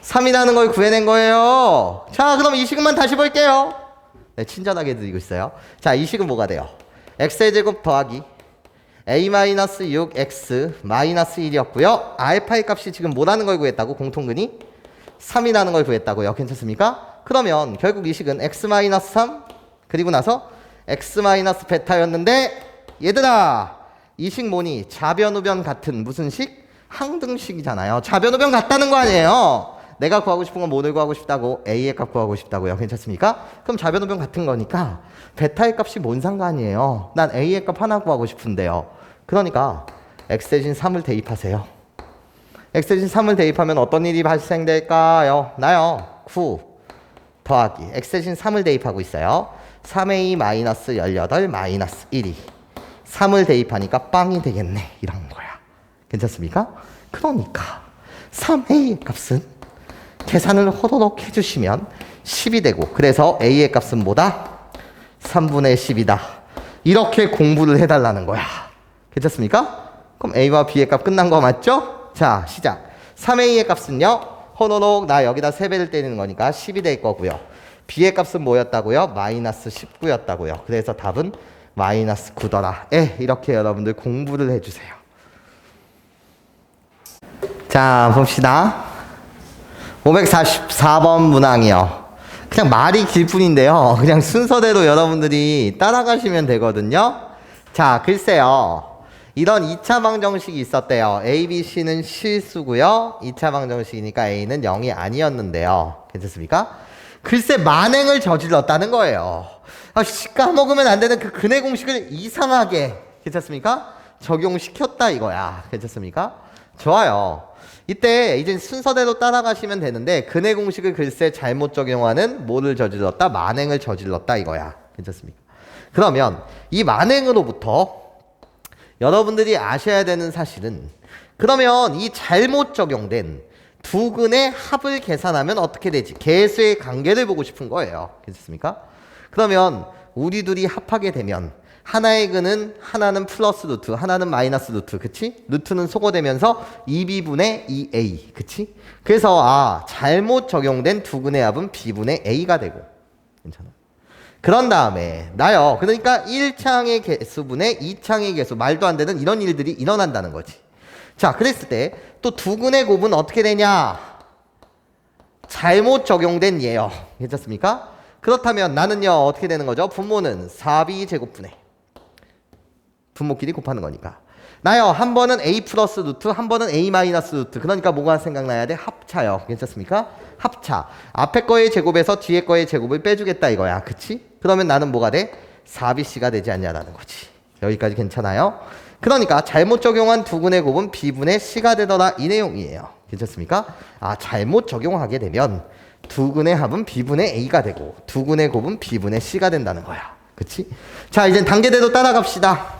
3이라는 걸 구해낸 거예요. 자, 그럼 이 식은만 다시 볼게요. 네, 친절하게 드리고 있어요. 자, 이 식은 뭐가 돼요? x의 제곱 더하기 a-6x-1이었고요. 알파의 값이 지금 뭐라는 걸 구했다고? 공통근이 3이라는 걸 구했다고요. 괜찮습니까? 그러면 결국 이 식은 x-3 그리고 나서 x-베타였는데 얘들아, 이 식 뭐니? 좌변우변 같은 무슨 식? 항등식이잖아요. 좌변우변 같다는 거 아니에요. 내가 구하고 싶은 건 뭐를 구하고 싶다고? a의 값 구하고 싶다고요. 괜찮습니까? 그럼 좌변우변 같은 거니까 베타의 값이 뭔 상관이에요. 난 a의 값 하나 구하고 싶은데요. 그러니까 x 대신 3을 대입하세요. x 대신 3을 대입하면 어떤 일이 발생될까요? 나요. 9 더하기 x 대신 3을 대입하고 있어요. 3a-18-1이 3을 대입하니까 빵이 되겠네. 이런 거야. 괜찮습니까? 그러니까 3a의 값은 계산을 호로록 해주시면 10이 되고, 그래서 a의 값은 뭐다? 3분의 10이다. 이렇게 공부를 해달라는 거야. 괜찮습니까? 그럼 a와 b의 값 끝난 거 맞죠? 자, 시작. 3a의 값은요, 호로록 나 여기다 3배를 때리는 거니까 10이 될 거고요. b의 값은 뭐였다고요? 마이너스 19였다고요. 그래서 답은 마이너스 9더라. 이렇게 여러분들 공부를 해주세요. 자, 봅시다. 544번 문항이요. 그냥 말이 길 뿐인데요. 그냥 순서대로 여러분들이 따라가시면 되거든요. 자, 글쎄요. 이런 2차 방정식이 있었대요. A, B, C는 실수고요. 2차 방정식이니까 A는 0이 아니었는데요. 괜찮습니까? 글쎄 만행을 저질렀다는 거예요. 까먹으면 안 되는 그 근해 공식을 이상하게, 괜찮습니까? 적용시켰다 이거야. 괜찮습니까? 좋아요. 이때 이제 순서대로 따라가시면 되는데, 근해 공식을 글쎄 잘못 적용하는 뭐를 저질렀다? 만행을 저질렀다 이거야. 괜찮습니까? 그러면 이 만행으로부터 여러분들이 아셔야 되는 사실은, 그러면 이 잘못 적용된 두 근의 합을 계산하면 어떻게 되지? 개수의 관계를 보고 싶은 거예요. 괜찮습니까? 그러면 우리 둘이 합하게 되면 하나의 근은 하나는 플러스 루트, 하나는 마이너스 루트, 그치? 루트는 소거되면서 2b분의 2a, 그치? 그래서 잘못 적용된 두 근의 합은 b분의 a가 되고, 괜찮아? 그런 다음에 나요, 그러니까 1창의 개수분의 2창의 개수, 말도 안 되는 이런 일들이 일어난다는 거지. 자, 그랬을 때 또 두 근의 곱은 어떻게 되냐? 잘못 적용된 예요. 괜찮습니까? 그렇다면 나는요, 어떻게 되는 거죠? 분모는 4b 제곱분의 분모끼리 곱하는 거니까. 나요, 한 번은 a 플러스 루트, 한 번은 a 마이너스 루트. 그러니까 뭐가 생각나야 돼? 합차요. 괜찮습니까? 합차. 앞에 거의 제곱에서 뒤에 거의 제곱을 빼주겠다 이거야. 그치? 그러면 나는 뭐가 돼? 4bc가 되지 않냐라는 거지. 여기까지 괜찮아요? 그러니까 잘못 적용한 두 근의 곱은 b분의 c가 되더라 이 내용이에요. 괜찮습니까? 잘못 적용하게 되면 두 근의 합은 b분의 a가 되고 두 근의 곱은 b분의 c가 된다는 거야. 그치? 자, 이제 단계대로 따라갑시다.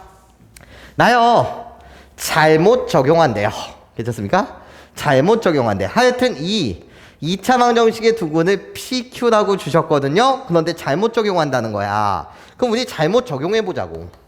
나요, 잘못 적용한대요. 괜찮습니까? 잘못 적용한대. 하여튼 이 2차 방정식의 두 근을 PQ라고 주셨거든요. 그런데 잘못 적용한다는 거야. 그럼 우리 잘못 적용해보자고.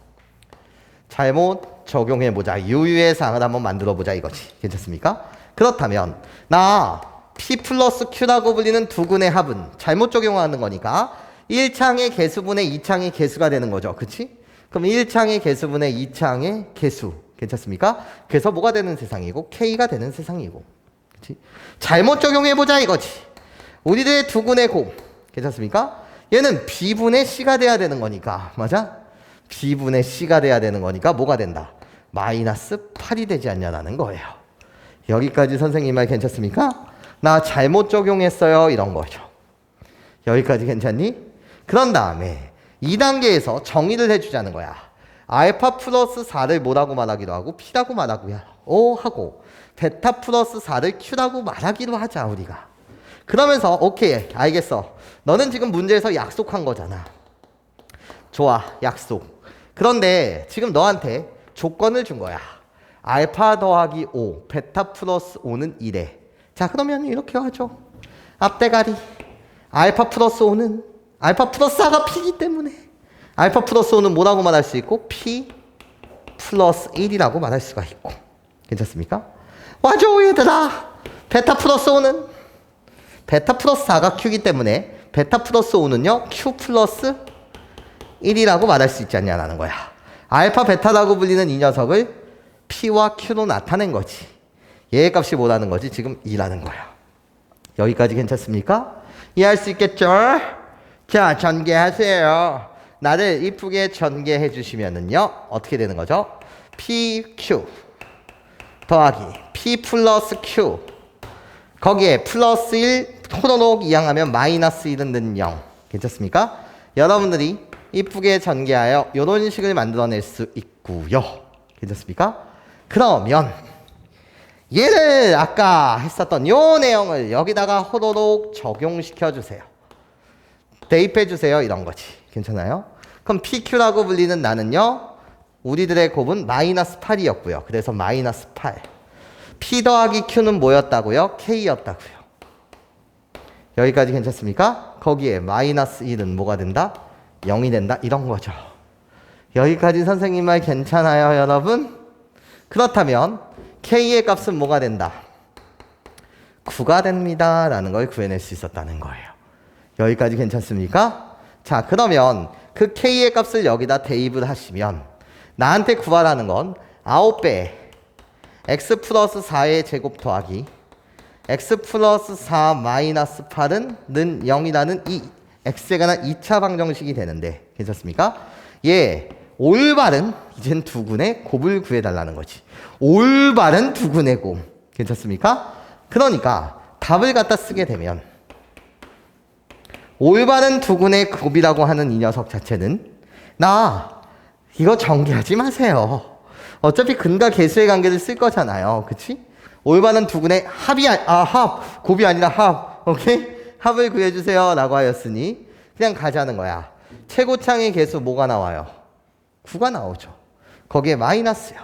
잘못 적용해보자. 유유의 상을 한번 만들어보자 이거지. 괜찮습니까? 그렇다면 나 P 플러스 Q라고 불리는 두 근의 합은 잘못 적용하는 거니까 1창의 개수분의 2창의 개수가 되는 거죠. 그치? 그럼 1창의 개수분의 2창의 개수. 괜찮습니까? 그래서 뭐가 되는 세상이고 K가 되는 세상이고. 그치? 잘못 적용해보자 이거지. 우리들의 두 근의 곱. 괜찮습니까? 얘는 B분의 C가 돼야 되는 거니까. 맞아? B분의 C가 돼야 되는 거니까 뭐가 된다? 마이너스 8이 되지 않냐라는 거예요. 여기까지 선생님 말 괜찮습니까? 나 잘못 적용했어요. 이런 거죠. 여기까지 괜찮니? 그런 다음에 2단계에서 정의를 해주자는 거야. 알파 플러스 4를 뭐라고 말하기로 하고 P라고 말하고요. 하고 베타 플러스 4를 Q라고 말하기로 하자 우리가. 그러면서 오케이 알겠어. 너는 지금 문제에서 약속한 거잖아. 좋아 약속. 그런데 지금 너한테 조건을 준 거야. 알파 더하기 5 베타 플러스 5는 1에. 자 그러면 이렇게 하죠. 앞대가리 알파 플러스 5는 알파 플러스 4가 P이기 때문에 알파 플러스 5는 뭐라고 말할 수 있고 P 플러스 1이라고 말할 수가 있고. 괜찮습니까? 와줘 얘들아. 베타 플러스 5는 베타 플러스 4가 Q이기 때문에 베타 플러스 5는요 Q 플러스 1이라고 말할 수 있지 않냐라는 거야. 알파 베타라고 불리는 이 녀석을 P와 Q로 나타낸 거지. 얘의 값이 뭐라는 거지? 지금 2라는 거야. 여기까지 괜찮습니까? 이해할 수 있겠죠? 자 전개하세요. 나를 이쁘게 전개해 주시면은요 어떻게 되는 거죠? PQ 더하기 P 플러스 Q 거기에 플러스 1 호로록 이항하면 마이너스 1은 0. 괜찮습니까? 여러분들이 이쁘게 전개하여 이런 식을 만들어낼 수 있고요. 괜찮습니까? 그러면 얘를 아까 했었던 요 내용을 여기다가 호로록 적용시켜 주세요. 대입해 주세요. 이런 거지. 괜찮아요? 그럼 PQ라고 불리는 나는요 우리들의 곱은 마이너스 8이었고요. 그래서 마이너스 8. P 더하기 Q는 뭐였다고요? K였다고요. 여기까지 괜찮습니까? 거기에 마이너스 1은 뭐가 된다? 0이 된다. 이런 거죠. 여기까지 선생님 말 괜찮아요 여러분? 그렇다면 K의 값은 뭐가 된다? 9가 됩니다 라는 걸 구해낼 수 있었다는 거예요. 여기까지 괜찮습니까? 자 그러면 그 K의 값을 여기다 대입을 하시면 나한테 구하라는 건 9배 X 플러스 4의 제곱 더하기 X 플러스 4 마이너스 8은 는 0이라는 이 X에 관한 2차 방정식이 되는데 괜찮습니까? 예, 올바른 이젠 두근의 곱을 구해달라는 거지. 올바른 두근의 곱. 괜찮습니까? 그러니까 답을 갖다 쓰게 되면 올바른 두근의 곱이라고 하는 이 녀석 자체는 나 이거 전개하지 마세요. 어차피 근과 계수의 관계를 쓸 거잖아요. 그치? 올바른 두근의 곱이 아니라 합. 오케이? 합을 구해주세요 라고 하였으니 그냥 가자는 거야. 최고창의 계수 뭐가 나와요? 9가 나오죠. 거기에 마이너스요.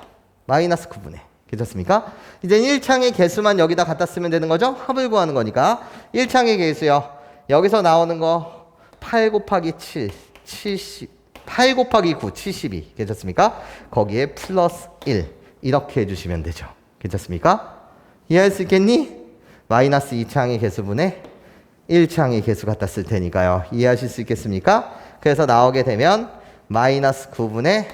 마이너스 9분의. 괜찮습니까? 이제 1창의 계수만 여기다 갖다 쓰면 되는 거죠? 합을 구하는 거니까 1창의 계수요. 여기서 나오는 거 8 곱하기 7, 70, 8 곱하기 9, 72. 괜찮습니까? 거기에 플러스 1. 이렇게 해주시면 되죠. 괜찮습니까? 이해할 수 있겠니? 마이너스 2창의 계수분에 1창의 계수 갖다 쓸 테니까요. 이해하실 수 있겠습니까? 그래서 나오게 되면 마이너스 9분의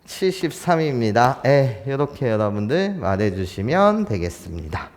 73입니다. 이렇게 여러분들 말해주시면 되겠습니다.